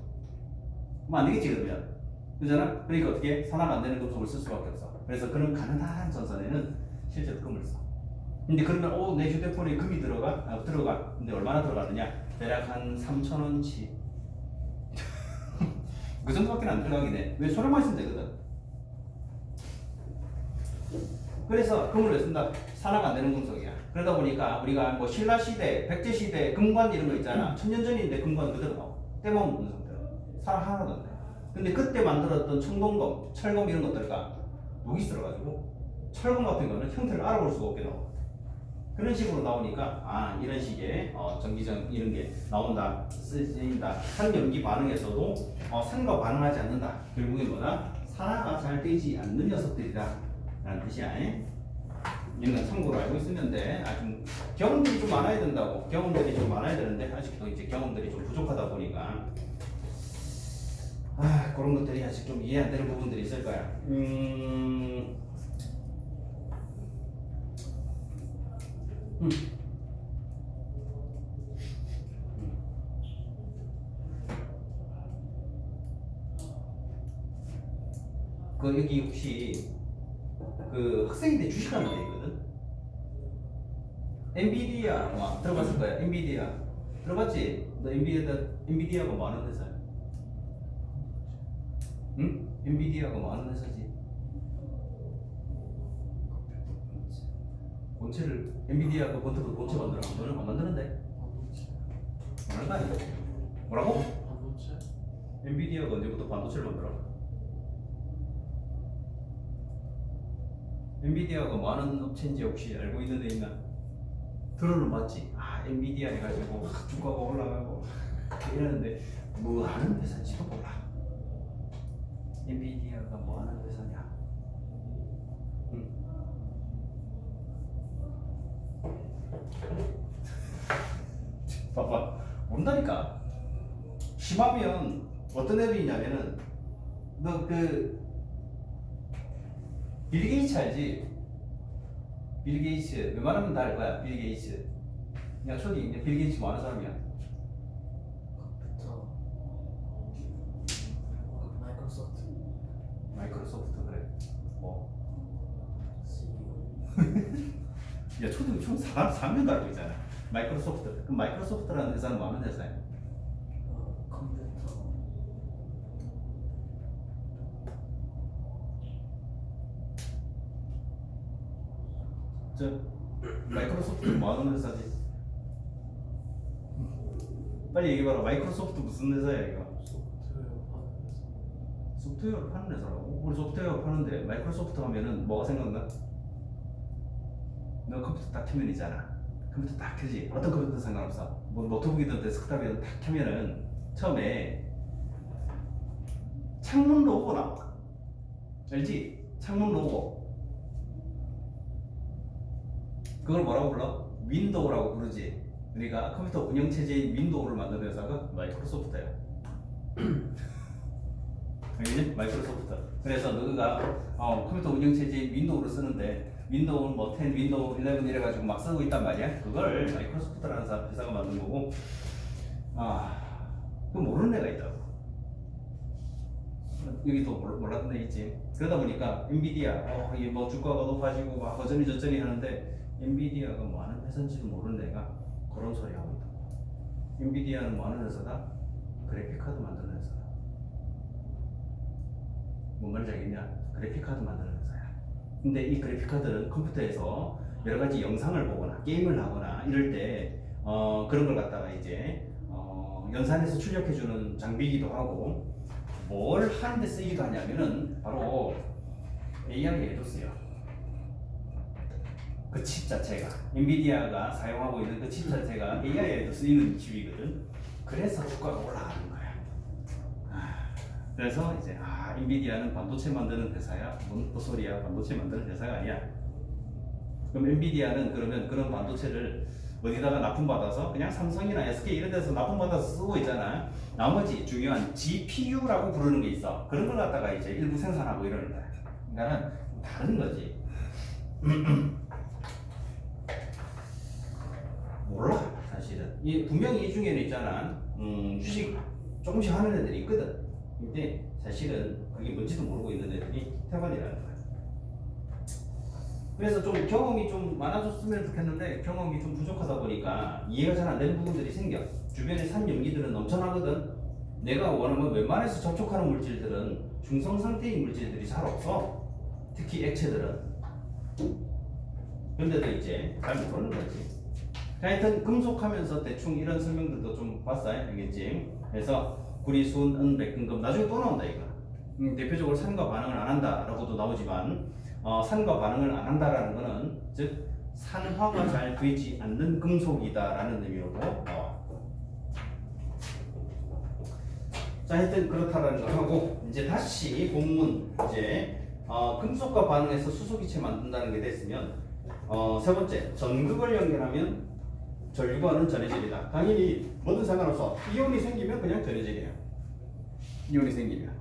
그럼 안 되겠지 그러면. 그잖아? 그러니까 어떻게 산화가 안 되는 금속을 쓸 수밖에 없어. 그래서 그런 가느다란 전선에는 실제로 금을 써. 근데 그러면 내 휴대폰에 금이 들어가? 들어가. 근데 얼마나 들어가느냐? 대략 한 3,000원치. 그 정도밖에 안 들어가긴 해. 왜 소량만 있으면 되거든. 그래서 금을 왜 쓴다? 산화가 안 되는 금속이야. 그러다 보니까 우리가 뭐 신라 시대, 백제 시대 금관 이런 거 있잖아. 1000년 전인데 금관 그대로 나와. 때만 묻는 상태로. 산화 하나도 안 돼. 근데 그때 만들었던 청동검, 철검 이런 것들과 녹이 들어가지고 철검 같은 거는 형태를 알아볼 수가 없게 나와. 그런 식으로 나오니까 이런 식의 전기전 이런 게 나온다, 쓰인다. 산염기 반응에서도 산과 반응하지 않는다. 결국에 뭐다? 산화가 잘 되지 않는 녀석들이다 라는 뜻이야. 이런 건 참고로 알고 있으면 돼. 좀 경험들이 좀 많아야 된다고. 경험들이 좀 많아야 되는데 아직도 이제 경험들이 좀 부족하다 보니까 그런 것들이 아직 좀 이해 안 되는 부분들이 있을 거야. 그 학생이 때 주식하는 데 있거든. 엔비디아 아마 들어봤을 거야. 엔비디아 들어봤지? 너 엔비디아가 뭐 하는 회사야? 응? 엔비디아가 뭐 하는 회사지? 본체를 엔비디아가 본체로 본체 만들어. 너는 안 만드는데? 만든 거 아니야? 뭐라고? 반도체? 엔비디아가 언제부터 반도체를 만들어? 엔비디아가 뭐 하는 업체인지 혹시 알고 있는 데 있나? 들어는 봤지. 아 엔비디아 해가지고 주가가 올라가고 이러는데 뭐 하는 회사인지도 몰라. 엔비디아가 뭐 하는 회사냐? 응. 봐봐 모른다니까. 심하면 어떤 애들이 있냐면은 너 그 빌 게이츠 알지? 빌 게이츠 웬만하면 다 알 거야. 빌 게이츠. 야 초디 빌 게이츠 뭐 하는 사람이야? 컴퓨터. 마이크로소프트. 마이크로소프트 그래. 뭐? CEO. 야 초등 총 4명 알고 있잖아. 마이크로소프트. 그럼 마이크로소프트라는 회사는 뭐 하는 회사야? 컴퓨터. 저 마이크로소프트 뭐 하는 회사지? 빨리 얘기해봐라. 마이크로소프트 무슨 회사야 이거? 소프트웨어 파는 회사. 소프트웨어를 파는 회사라고? 우리 소프트웨어 파는데 마이크로소프트 하면은 뭐가 생각나? 너 컴퓨터 딱 켜면 있잖아. 컴퓨터 딱 켜지. 어떤 컴퓨터든 상관없어. 뭐 노트북이든 데스크탑이든 딱 켜면은 처음에 창문 로고 나와. 알지? 창문 로고. 그걸 뭐라고 불러? 윈도우라고 부르지. 우리가 컴퓨터 운영체제인 윈도우를 만드는 회사가 마이크로소프트야. 알겠니? 마이크로소프트. 그래서 너가 컴퓨터 운영체제인 윈도우를 쓰는데 윈도우는 뭐 10, 윈도우 11 이래가지고 막 쓰고 있단 말이야. 그걸 마이크로소프트라는 회사가 만든 거고. 그 모르는 애가 있다고. 여기 또 몰랐던 애 있지. 그러다 보니까 엔비디아 이게 뭐 주가가 높아지고 막 어쩌니 저쩌니 하는데 엔비디아가 뭐 하는 회사인지도 모르는 애가 그런 소리 하고 있다. 엔비디아는 뭐 하는 회사다? 그래픽 카드 만드는 회사다. 뭔 말인지 알겠냐? 그래픽 카드 만드는 회사야. 근데 이 그래픽 카드는 컴퓨터에서 여러 가지 영상을 보거나 게임을 하거나 이럴 때 그런 걸 갖다가 이제 연산해서 출력해주는 장비이기도 하고 뭘 하는데 쓰이기도 하냐면은 바로 AR에도 쓰여. 그 칩 자체가 엔비디아가 사용하고 있는 그 칩 자체가 AI에도 쓰이는 칩이거든. 그래서 주가가 올라가는 거야. 그래서 이제 엔비디아는 반도체 만드는 회사야. 뭔 또 소리야? 반도체 만드는 회사가 아니야. 그럼 엔비디아는 그러면 그런 반도체를 어디다가 납품받아서 그냥 삼성이나 SK 이런 데서 납품받아서 쓰고 있잖아. 나머지 중요한 GPU라고 부르는 게 있어. 그런 걸 갖다가 이제 일부 생산하고 이러는 거야. 그러니까는 다른 거지. 몰라 사실은. 분명히 이 중에는 있잖아. 주식 조금씩 하는 애들이 있거든. 근데 사실은 그게 뭔지도 모르고 있는 애들이 태반이라는 거야. 그래서 좀 경험이 좀 많아졌으면 좋겠는데 경험이 좀 부족하다 보니까 이해가 잘 안 되는 부분들이 생겨. 주변에 산 연기들은 넘쳐나거든. 내가 원하면 웬만해서 접촉하는 물질들은 중성 상태인 물질들이 잘 없어. 특히 액체들은. 근데도 이제 잘 모르는 거지. 하여튼 금속하면서 대충 이런 설명들도 좀 봤어요. 알겠지? 그래서 구리, 순, 은, 백, 금금 나중에 또 나온다 이거. 대표적으로 산과 반응을 안 한다라고도 나오지만 산과 반응을 안 한다라는 거는 즉 산화가 잘 되지 않는 금속이다라는 의미로도 나와. 자, 하여튼 그렇다라는 거 하고 이제 다시 본문 이제 금속과 반응해서 수소기체 만든다는 게 됐으면 세 번째 전극을 연결하면 전류관은 전해질이다. 당연히 뭐든 상관없어. 이온이 생기면 그냥 전해질이야. 이온이 생기면.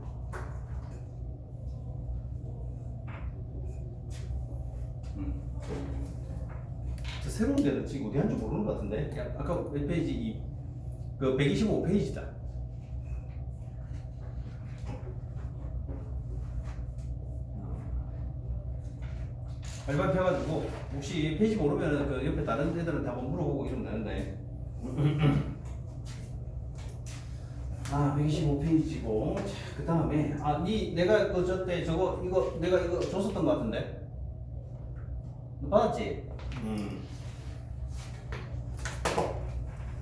저 새로운 데는 지금 어디 한지 모르는 것 같은데. 야, 아까 몇 페이지? 그 125페이지다. 발바피 해가지고 혹시 페이지 모르면 그 옆에 다른 애들한테 한번 물어보고 이러면 되는데. 아 125페이지고 그 다음에 내가 그 저때 저거 이거 내가 이거 줬었던 것 같은데 너 받았지?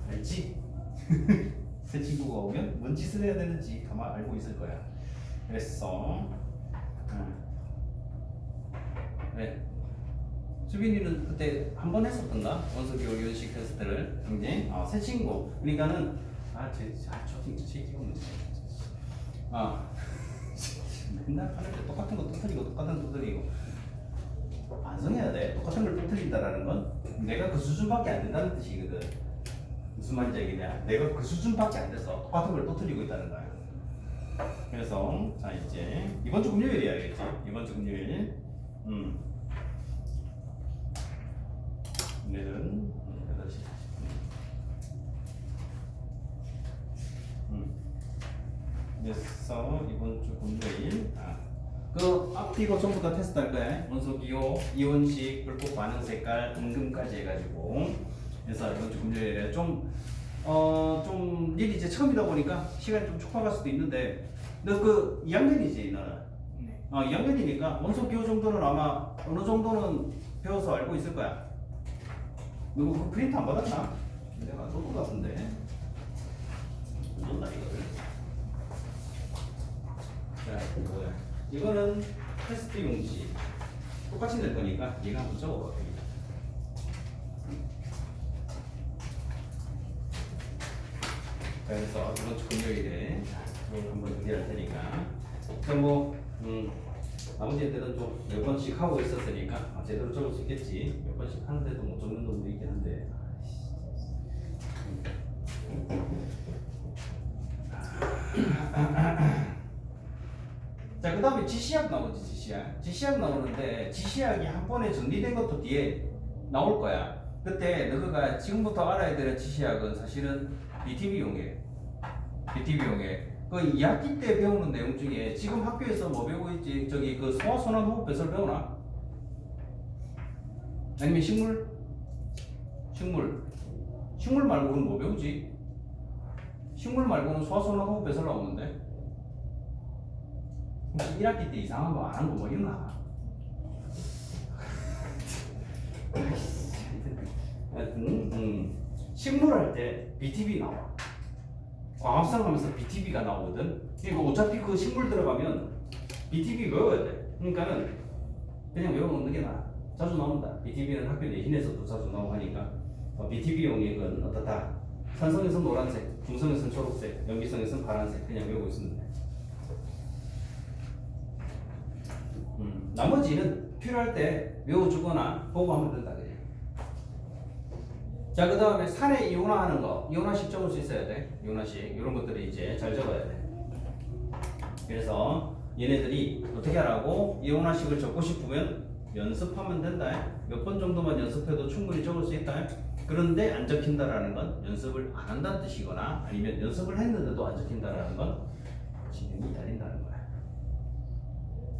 알지? 새 친구가 오면 뭔 짓을 해야 되는지 아마 알고 있을 거야. 그랬어. 네. 수빈이는 그때 한 번 했었던가? 원소기호 유연식 테스트를 굉장히 새 친구. 그러니까는 제 기분은 맨날 하는데 똑같은 거 터뜨리고 똑같은 거 터뜨리고 반성해야 돼. 똑같은 걸 터뜨린다라는 건 내가 그 수준밖에 안 된다는 뜻이거든. 무슨 말인지 알겠냐? 내가 그 수준밖에 안 돼서 똑같은 걸 터뜨리고 있다는 거야. 그래서 자 이제 이번 주 금요일이야, 알겠지? 이번 주 금요일. 오늘은 8시 40분. 그래서 이번 주 금요일 그 앞뒤로 전부 다 테스트 할 거야. 원소기호, 이온식, 불꽃 반응 색깔, 음금까지 해가지고. 그래서 이번 주 금요일에 좀 일이 이제 처음이다 보니까 시간이 좀 촉박할 수도 있는데, 너 그 2학년이지 너는? 네. 2학년이니까 원소기호 정도는 아마 어느 정도는 배워서 알고 있을 거야. 누구 그 프린트 안 받았나? 내가 줬던 것 같은데. 줬나 이거를? 자, 뭐야? 이거는 테스트 용지. 똑같이 낼 거니까 얘가 한번 적어봐. 그래서 이번 주 금요일에 이걸 한번 준비할 테니까. 나머지 애들은 좀 몇 번씩 하고 있었으니까 제대로 적을 수 있겠지. 몇 번씩 하는데도 못 적는 놈도 있긴 한데. 자, 그 다음에 지시약 나오지. 지시약 나오는데 지시약이 한 번에 정리된 것도 뒤에 나올 거야. 그때 너가 지금부터 알아야 되는 지시약은 사실은 BTB용이에요. BTB용에 그 2학기 때 배우는 내용 중에 지금 학교에서 뭐 배우고 있지? 저기 그 소화순환호흡 배설 배우나? 아니면 식물 말고는 뭐 배우지? 식물 말고는 소화순환호흡 배설 나오는데. 혹시 1학기 때 이상한 거 안 한 거 뭐 있나? 식물 할 때 BTB 나와. 과학상 하면서 BTB가 나오거든. 그러니까 어차피 그 식물 들어가면 BTB 외워야 돼. 그러니까는 그냥 외워놓는 게 나아. 자주 나온다. BTB는 학교 내신에서도 자주 나오고 하니까. BTB 용액은 어떻다. 산성에서는 노란색, 중성에서는 초록색, 염기성에서는 파란색. 그냥 외우고 있으면 돼. 나머지는 필요할 때 외워주거나 보고 하면 된다. 그냥. 자, 그 다음에 산에 이온화하는 거, 이온화식 적을 수 있어야 돼. 이온화식 이런 것들이 이제 잘 적어야 돼. 그래서 얘네들이 어떻게 하라고? 이온화식을 적고 싶으면 연습하면 된다. 몇 번 정도만 연습해도 충분히 적을 수 있다. 그런데 안 적힌다라는 건 연습을 안 한다는 뜻이거나 아니면 연습을 했는데도 안 적힌다라는 건 진행이 달린다는 거야.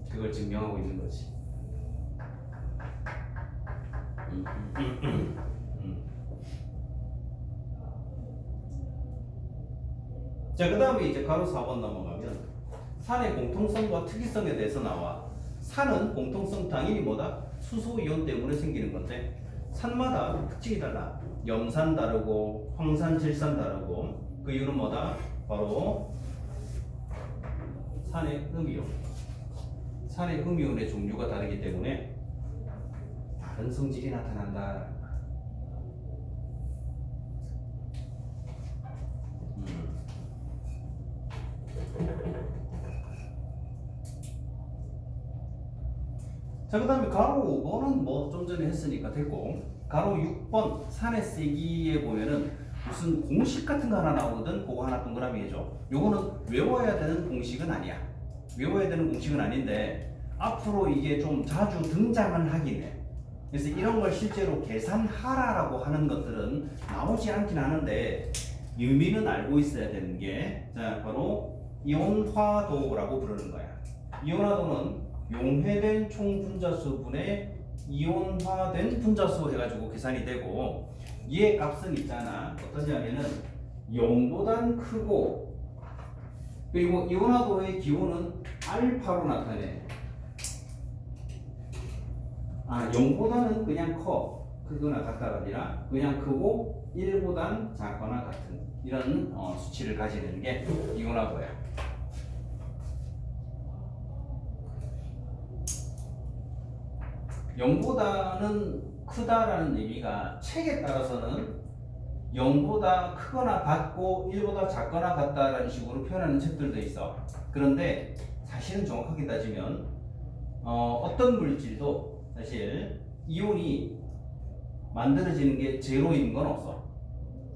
그걸 증명하고 있는 거지. 자, 그 다음에 이제 가로 4번 넘어가면 산의 공통성과 특이성에 대해서 나와. 산은 공통성 당연히 뭐다? 수소 이온 때문에 생기는 건데 산마다 특징이 달라. 염산 다르고 황산, 질산 다르고. 그 이유는 뭐다? 바로 산의 음이온. 산의 음이온의 종류가 다르기 때문에 다른 성질이 나타난다. 자, 그 다음에 가로 5번은 뭐 좀 전에 했으니까 됐고, 가로 6번 산의 세기에 보면은 무슨 공식 같은 거 하나 나오거든. 그거 하나 동그라미 해줘. 요거는 외워야 되는 공식은 아니야. 외워야 되는 공식은 아닌데 앞으로 이게 좀 자주 등장을 하긴 해. 그래서 이런 걸 실제로 계산하라라고 하는 것들은 나오지 않긴 하는데 의미는 알고 있어야 되는 게, 자, 바로 이온화도라고 부르는 거야. 이온화도는 용해된 총 분자수분의 이온화된 분자수 해가지고 계산이 되고 얘 값은 있잖아. 어떠냐면은 0보단 크고 그리고 이온화도의 기호는 알파로 나타내. 0보다는 그냥 크거나 같다가 아니라 그냥 크고 1보단 작거나 같은 이런 수치를 가지는 게 이온화도야. 0보다는 크다라는 의미가 책에 따라서는 0보다 크거나 같고 1보다 작거나 같다라는 식으로 표현하는 책들도 있어. 그런데 사실은 정확하게 따지면 어떤 물질도 사실 이온이 만들어지는 게 제로인 건 없어.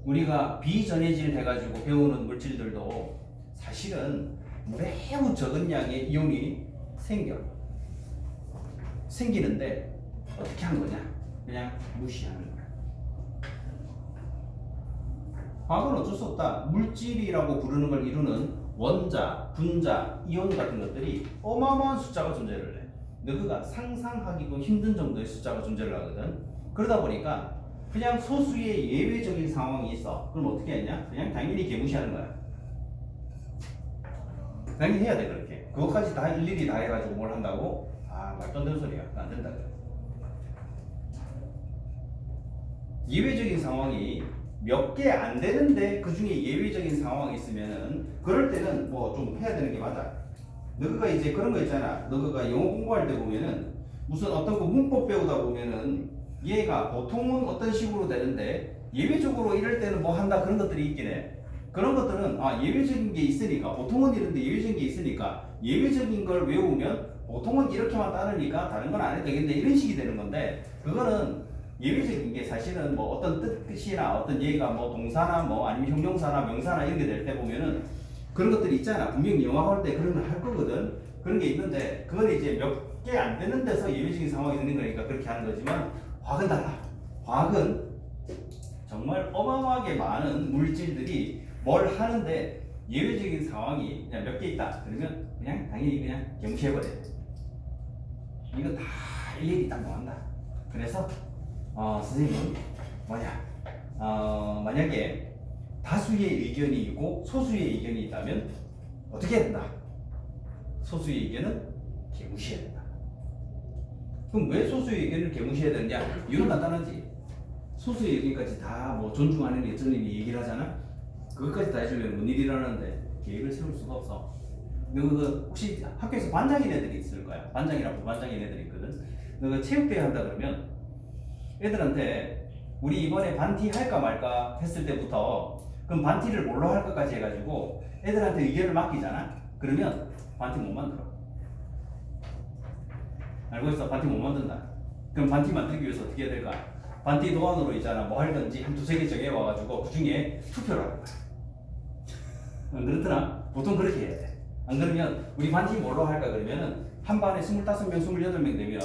우리가 비전해질 해가지고 배우는 물질들도 사실은 매우 적은 양의 이온이 생기는데 어떻게 하는 거냐? 그냥 무시하는 거야. 과거는 어쩔 수 없다. 물질이라고 부르는 걸 이루는 원자, 분자, 이온 같은 것들이 어마어마한 숫자가 존재를 해. 너희가 상상하기도 힘든 정도의 숫자가 존재를 하거든. 그러다 보니까 그냥 소수의 예외적인 상황이 있어. 그럼 어떻게 했냐? 그냥 당연히 개무시하는 거야. 당연히 해야 돼 그렇게. 그것까지 다 일일이 다 해가지고 뭘 한다고? 말도 안 되는 소리야. 안 된다 그래. 예외적인 상황이 몇 개 안 되는데 그 중에 예외적인 상황이 있으면은 그럴 때는 뭐 좀 해야 되는 게 맞아. 너가 이제 그런 거 있잖아. 너가 영어 공부할 때 보면은 무슨 어떤 거 문법 배우다 보면은 얘가 보통은 어떤 식으로 되는데 예외적으로 이럴 때는 뭐 한다 그런 것들이 있긴 해. 그런 것들은 예외적인 게 있으니까 보통은 이런데 예외적인 게 있으니까 예외적인 걸 외우면 보통은 이렇게만 따르니까 다른 건 안 해도 되겠네 이런 식이 되는 건데 그거는 예외적인 게 사실은 뭐 어떤 뜻이나 어떤 얘가 뭐 동사나 뭐 아니면 형용사나 명사나 이런 게 될 때 보면은 그런 것들이 있잖아. 분명히 영어 할 때 그런 걸 할 거거든. 그런 게 있는데 그건 이제 몇 개 안 되는 데서 예외적인 상황이 있는 거니까 그렇게 하는 거지만 화학은 달라. 화학은 정말 어마어마하게 많은 물질들이 뭘 하는데 예외적인 상황이 그냥 몇 개 있다. 그러면 그냥 당연히 그냥 경시해버려. 이거 다 일일이 딱 나온다. 그래서 선생님은 만약에 다수의 의견이 있고 소수의 의견이 있다면 어떻게 해야 된다? 소수의 의견은 개무시해야 된다. 그럼 왜 소수의 의견을 개무시해야 되느냐? 이유는 간단하지. 소수의 의견까지 다 뭐 존중하는 예전님이 얘기를 하잖아. 그것까지 다 해주면 뭔 일이 일어나는데 계획을 세울 수가 없어. 너가 혹시 학교에서 반장인 애들이 있을 거야. 반장이랑 부반장인 애들이 있거든. 너가 체육대회 한다 그러면 애들한테 우리 이번에 반티 할까 말까 했을 때부터 그럼 반티를 뭘로 할 것까지 해가지고 애들한테 의견을 맡기잖아. 그러면 반티 못 만들어. 알고 있어? 반티 못 만든다. 그럼 반티 만들기 위해서 어떻게 해야 될까? 반티 도안으로 있잖아. 뭐 할 건지 한 두세 개 정해와가지고 그 중에 투표를 하는 거야. 안 그렇더라? 보통 그렇게 해야 돼. 안 그러면 우리 반티 뭘로 할까 그러면은 한 반에 25명, 28명 되면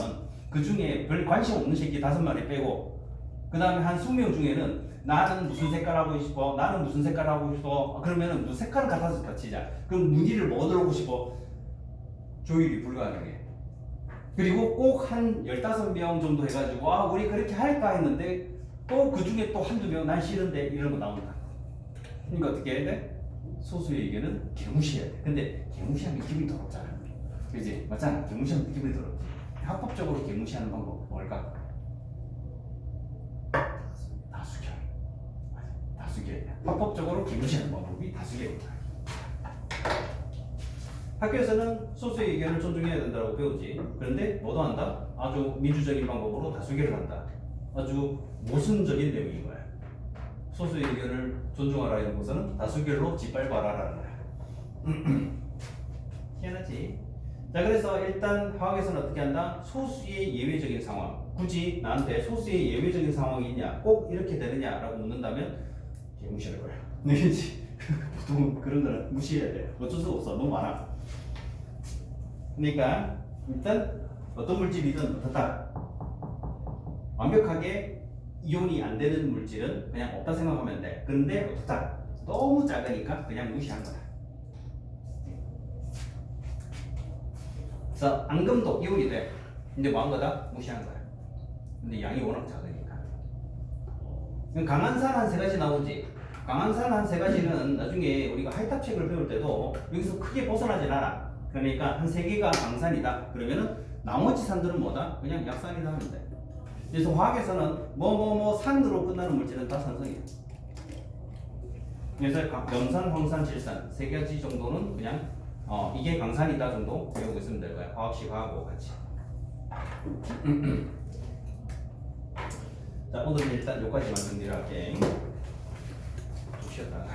그 중에 별 관심 없는 새끼 5마리 빼고 그 다음에 한 20명 중에는 나는 무슨 색깔 하고 싶어? 나는 무슨 색깔 하고 싶어? 그러면은 무슨 색깔을 갖다서 바치자. 그럼 문의를 뭐 들어오고 싶어? 조율이 불가능해. 그리고 꼭 한 15명 정도 해가지고 우리 그렇게 할까 했는데 또 그 중에 또 한두 명 난 싫은데 이런 거 나온다. 그러니까 어떻게 해야 돼? 소수의 의견은 개무시해야 돼. 근데 개무시하면 기분이 더럽잖아. 그지? 맞잖아. 개무시하면 기분이 더럽지. 합법적으로 개무시하는 방법 뭘까? 다수결. 다수결. 합법적으로 개무시하는 방법이 다수결이다. 학교에서는 소수의 의견을 존중해야 된다고 배우지. 그런데 뭐도 한다? 아주 민주적인 방법으로 다수결을 한다. 아주 모순적인 내용인 거야. 소수의 의견을 존중하라 이런 것은 다수결로 짓밟아라라는 거야. 희한하지? 자, 그래서 일단 화학에서는 어떻게 한다? 소수의 예외적인 상황. 굳이 나한테 소수의 예외적인 상황이 있냐? 꼭 이렇게 되느냐라고 묻는다면 무시할 거야. 그렇지? 보통 그런 거는 무시해야 돼. 어쩔 수 없어. 너무 많아. 그러니까 일단 어떤 물질이든 어떻다. 완벽하게 이온이 안 되는 물질은 그냥 없다 생각하면 돼. 그런데 어떻다. 너무 작으니까 그냥 무시한 거다. 그래서 앙금도 이온이 돼. 근데 뭐 한 거다? 무시한 거야. 근데 양이 워낙 작으니까. 그럼 강한산 한 세 가지 나오지. 강한산 한 세 가지는 나중에 우리가 하이탑책을 배울 때도 여기서 크게 벗어나질 않아. 그러니까 한 세 개가 강산이다. 그러면은 나머지 산들은 뭐다? 그냥 약산이다 하면 돼. 그래서 화학에서는 뭐 산으로 끝나는 물질은 다 산성이야. 그래서 염산, 황산, 질산 세 가지 정도는 그냥 이게 강산이다 정도 배우고 있으면 될 거야. 화학식하고 같이. 자, 오늘은 일단 여기까지만 정리를 할게. 좀 쉬었다가.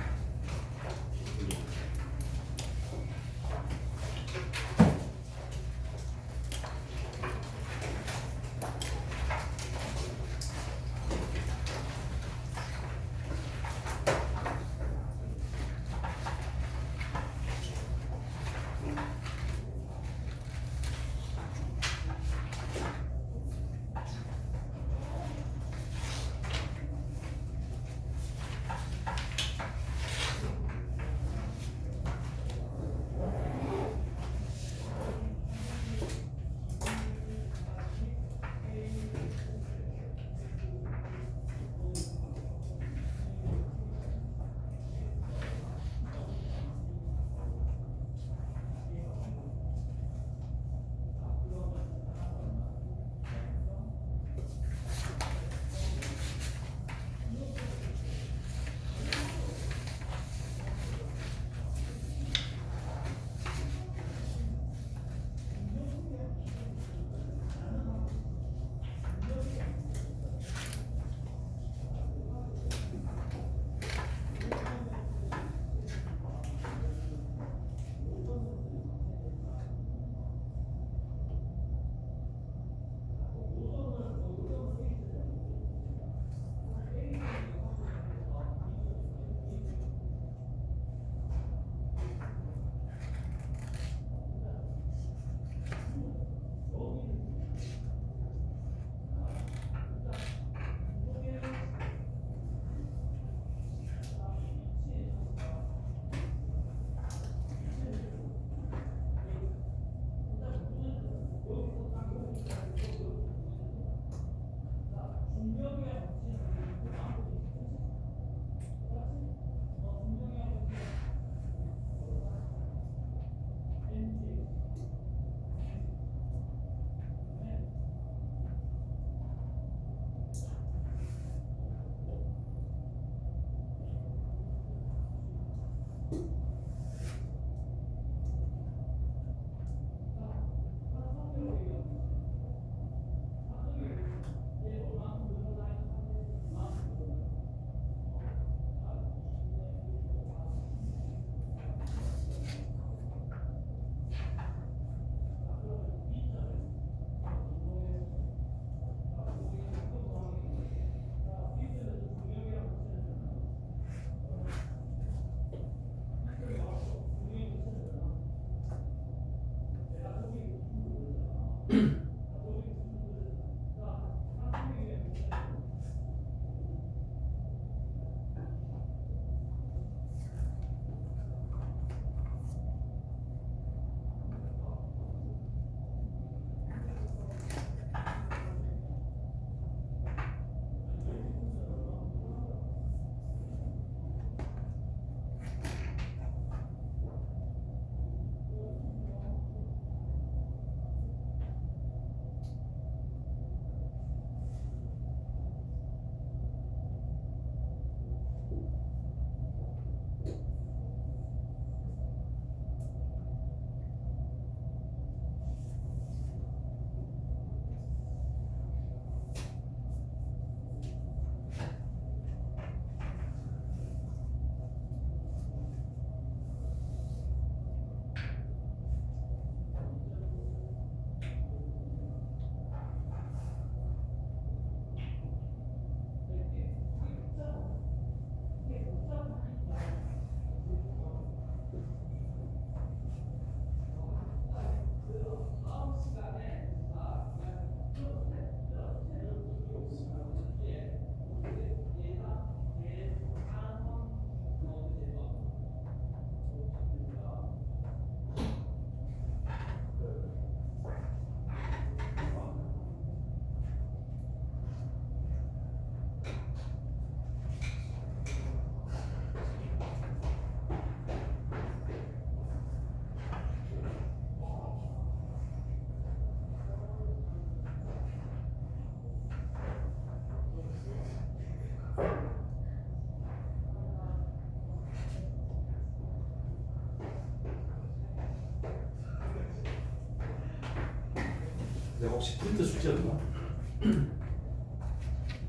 혹시 프린트 숙제 없나?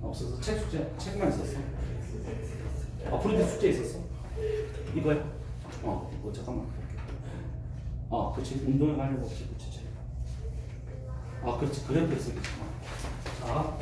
없어서 책만 있었어. 아 프린트 숙제 있었어? 이거야? 이거 잠깐만. 그렇지. 운동에 가려고 없지, 그렇지. 그렇지. 그래프 했었겠지. 자.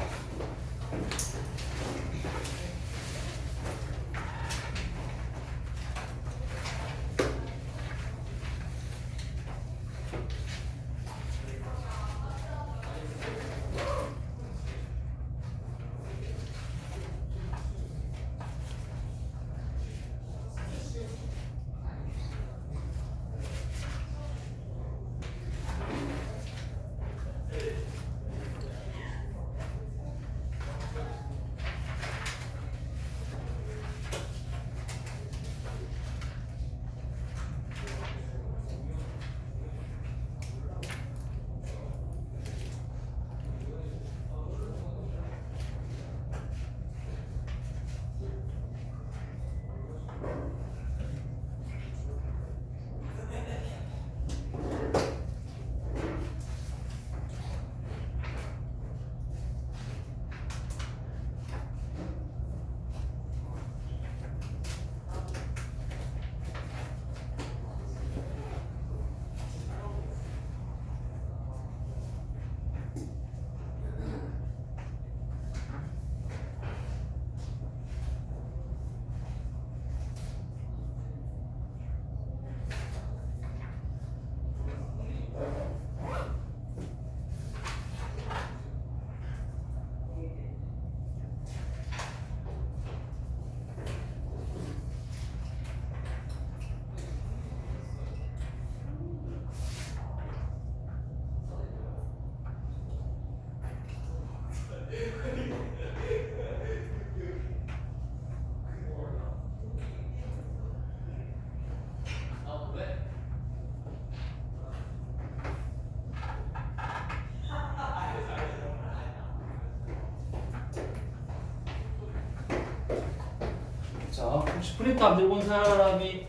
자, 혹시 프린트 안 들고 온 사람이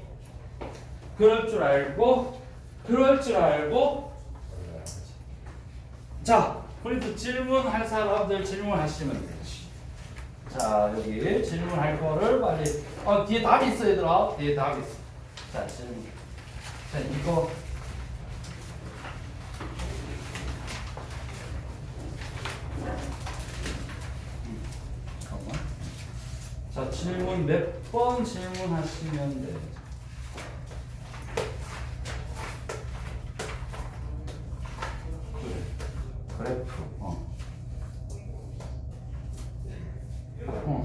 그럴 줄 알고 자, 프린트 질문할 사람들 질문하시면 되지. 자, 여기 질문할 거를 빨리 뒤에 답이 있어 얘들아. 뒤에 답이 있어. 자, 질문. 자, 이거 잠깐만. 자, 질문 몇 번 질문하시면 돼. 그래프.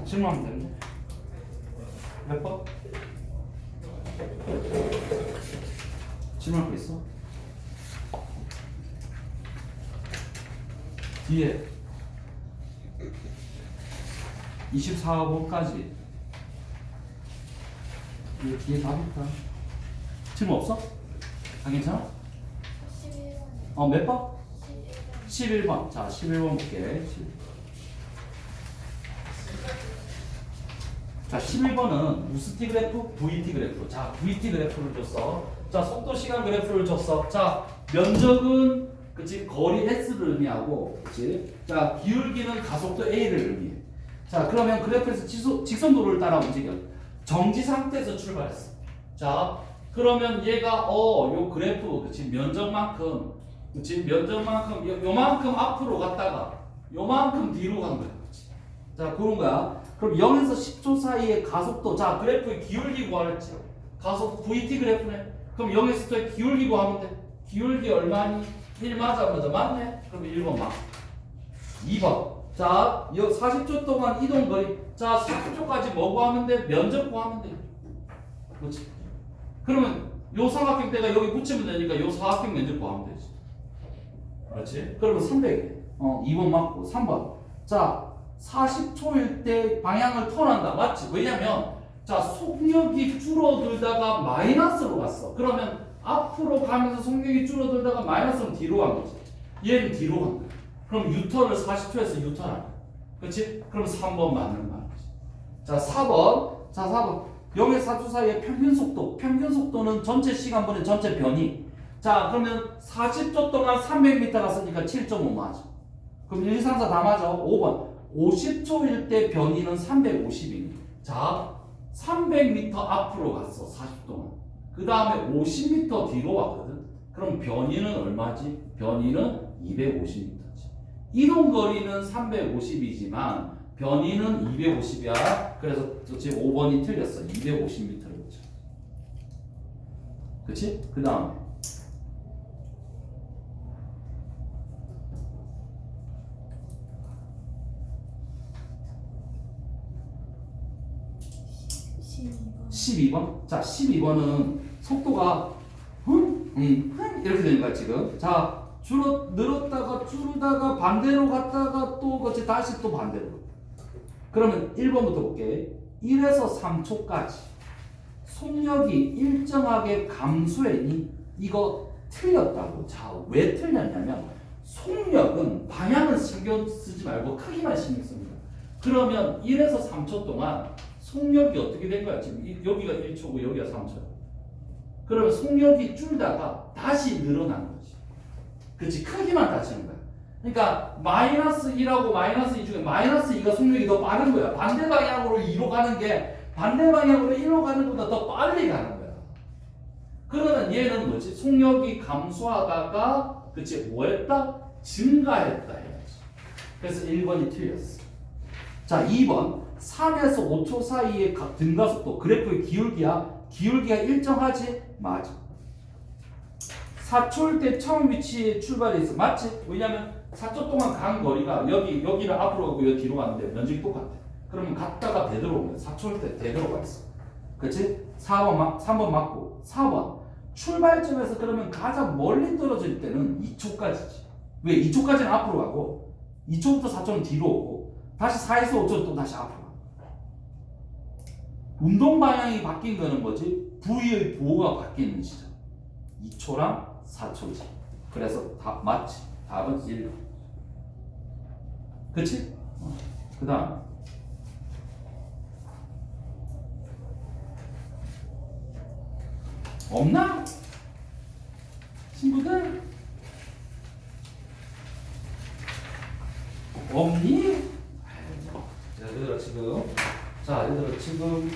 질문하면 되는데. 몇 번? 질문할 거 있어? 뒤에 24번까지 이거 뒤에 답 있다. 질문 없어? 괜찮아? 11번. 몇 번? 11번. 자, 11번 볼게. 자, 11번은 무슨 T 그래프? VT 그래프. 자, VT 그래프를 줬어. 자, 속도 시간 그래프를 줬어. 자, 면적은 그치 거리 S를 의미하고, 그치? 자, 기울기는 가속도 A를 의미해. 자, 그러면 그래프에서 직선도를 따라 움직여. 정지 상태에서 출발했어. 자, 그러면 얘가 요 그래프, 그치 면적만큼, 그치 면적만큼 요만큼 앞으로 갔다가 요만큼 뒤로 간 거야. 그치? 자, 그런 거야. 그럼 0에서 10초 사이의 가속도, 자, 그래프의 기울기 구하랬지. 가속 VT 그래프네. 그럼 0에서 10초에 기울기 구하면 돼. 기울기 얼마니? 1 맞아. 맞네? 그럼 1번 맞. 2번. 자, 40초 동안 이동 거리. 자, 40초까지 뭐 구하면 돼? 면적 구하면 돼. 그렇지? 그러면 요 삼각형대가 여기 붙이면 되니까 요 사각형 면적 구하면 되지. 그렇지? 그러면 300. 2번 맞고 3번. 자, 40초일 때 방향을 턴한다. 맞지? 왜냐면 자, 속력이 줄어들다가 마이너스로 갔어. 그러면 앞으로 가면서 속력이 줄어들다가 마이너스로 뒤로 간 거지. 얘는 뒤로 간 거야. 그럼 유턴을 40초에서 유턴한다. 그렇지? 그럼 3번 맞는 말이지. 자, 4번. 자, 4번. 0에서 4초 사이의 평균 속도. 평균 속도는 전체 시간분의 전체 변이. 자, 그러면 40초 동안 300m 갔으니까 7.5 맞아. 그럼 1, 2, 3, 4 다 맞아. 5번. 50초일 때 변이는 350입니다. 자, 300m 앞으로 갔어. 40 동안. 그 다음에 50m 뒤로 왔거든. 그럼 변이는 얼마지? 변이는 250m지. 이동 거리는 350이지만 변이는 250이야. 그래서 지금 5번이 틀렸어. 250m를 보자. 그치? 그 다음에 12번. 12번. 자, 12번은 속도가 이렇게 되는 거야, 지금. 자, 늘었다가 줄다가 반대로 갔다가 또 그렇지 다시 또 반대로. 그러면 1번부터 볼게. 1에서 3초까지 속력이 일정하게 감소했니? 이거 틀렸다고. 자, 왜 틀렸냐면 속력은 방향은 신경 쓰지 말고 크기만 신경 씁니다. 그러면 1에서 3초 동안 속력이 어떻게 된 거야? 지금 여기가 1초고 여기가 3초. 그러면 속력이 줄다가 다시 늘어나는 거지. 그렇지, 크기만 다치는 거야. 그러니까 마이너스 1하고 마이너스 2 중에 마이너스 2가 속력이 더 빠른 거야. 반대 방향으로 2로 가는 게 반대 방향으로 1로 가는 것보다 더 빨리 가는 거야. 그러면 얘는 뭐지? 속력이 감소하다가 그치 뭐했다? 증가했다 해야지. 그래서 1번이 틀렸어. 자, 2번 3에서 5초 사이의 등가속도 그래프의 기울기야. 기울기가 일정하지? 맞아. 4초일 때 처음 위치에 출발해 있어. 맞지? 왜냐면 4초 동안 간 거리가 여기를 앞으로 가고 여기 뒤로 가는데 면적이 똑같아. 그러면 갔다가 되돌아오면 4초일 때 되돌아가 있어. 그치? 3번 맞고 4번 출발점에서 그러면 가장 멀리 떨어질 때는 2초까지지. 왜? 2초까지는 앞으로 가고 2초부터 4초는 뒤로 오고 다시 4에서 5초는 또 다시 앞으로 가고. 운동 방향이 바뀐 거는 뭐지? V의 보호가 바뀌는 시점. 2초랑 4초지. 그래서 답 맞지. 답은 1번. 그치? 그 다음 없나? 친구들? 없니? 자, 얘들아 지금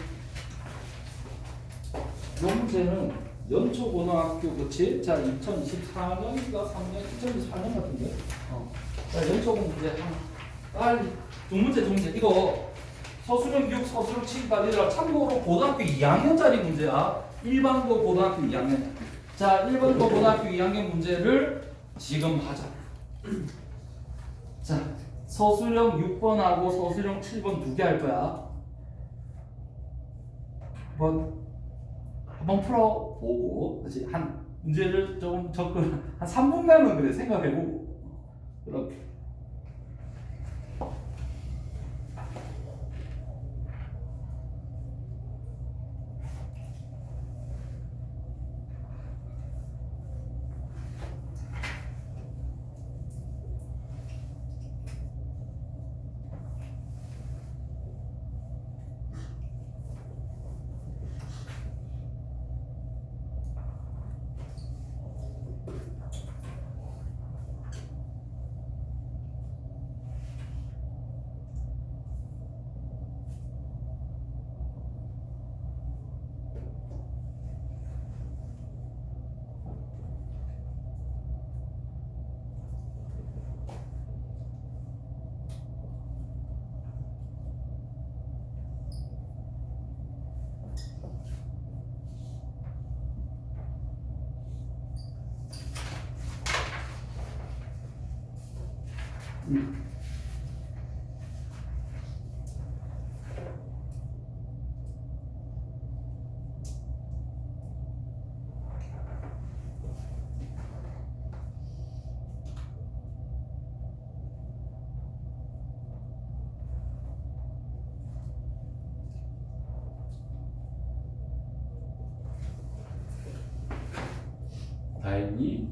이 문제는 연초고등학교 그치? 자 2024년인가 3년? 2024년 같은데? 자 연초고 문제 빨리 두 문제 이거 서술형 6, 서술형 7까지 얘들아 참고로 고등학교 2학년짜리 문제야. 일반고 고등학교 2학년. 자 1번고 고등학교 2학년 문제를 지금 하자. 자 서술형 6번하고 서술형 7번 두 개 할 거야. 한번 풀어보고, 그렇지? 한 문제를 조금 접근 한 3분간은 그래 생각해보고. 이렇게. 다행히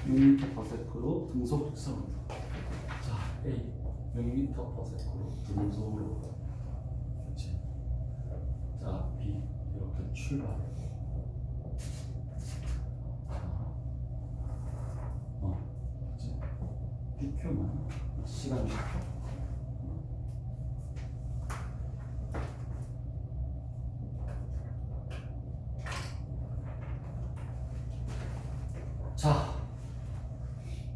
6m/s로 등속 특성을. 자, A 6m/s로 등속으로. 그렇지. 자, B 이렇게. A부터 출발. 그치? PQ만 시간 PQ.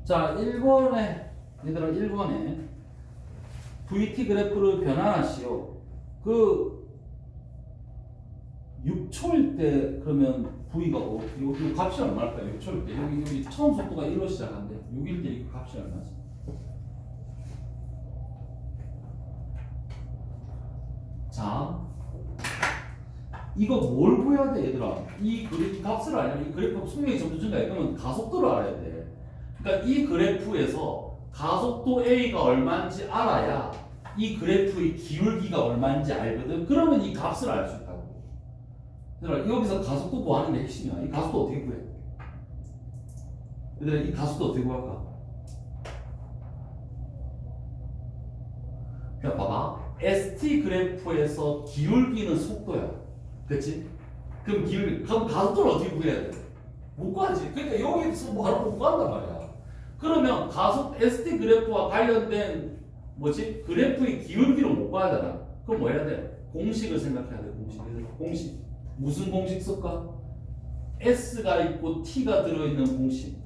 자, 1번에 얘들아 1번에 VT 그래프를 변환하시오. 그 6초일 때 그러면 V가 요 값이 얼마일까요? 6초일 때 여기 처음 속도가 1로 시작한대. 6일 때 이 값이 얼마지? 자, 이거 뭘 보여야 돼 얘들아? 이 그래프 값을 알려면 이 그래프 속력이 점점 증가해. 그러면 가속도를 알아야 돼. 그러니까 이 그래프에서 가속도 A가 얼마인지 알아야 이 그래프의 기울기가 얼마인지 알거든. 그러면 이 값을 알 수 있다고. 얘들아 여기서 가속도 구하는 게 핵심이야. 이 가속도 어떻게 구해? 얘들아 이 가속도 어떻게 구할까? 그냥 봐봐. ST 그래프에서 기울기는 속도야. 그치? 그럼 가속도를 어떻게 구해야 돼? 못 구하지. 그러니까 여기서 바로 못 구한단 말이야. 그러면 가속 ST 그래프와 관련된 뭐지? 그래프의 기울기를 못 구하잖아. 그럼 뭐 해야 돼? 공식을 생각해야 돼. 공식. 무슨 공식 쓸까? S가 있고 T가 들어있는 공식.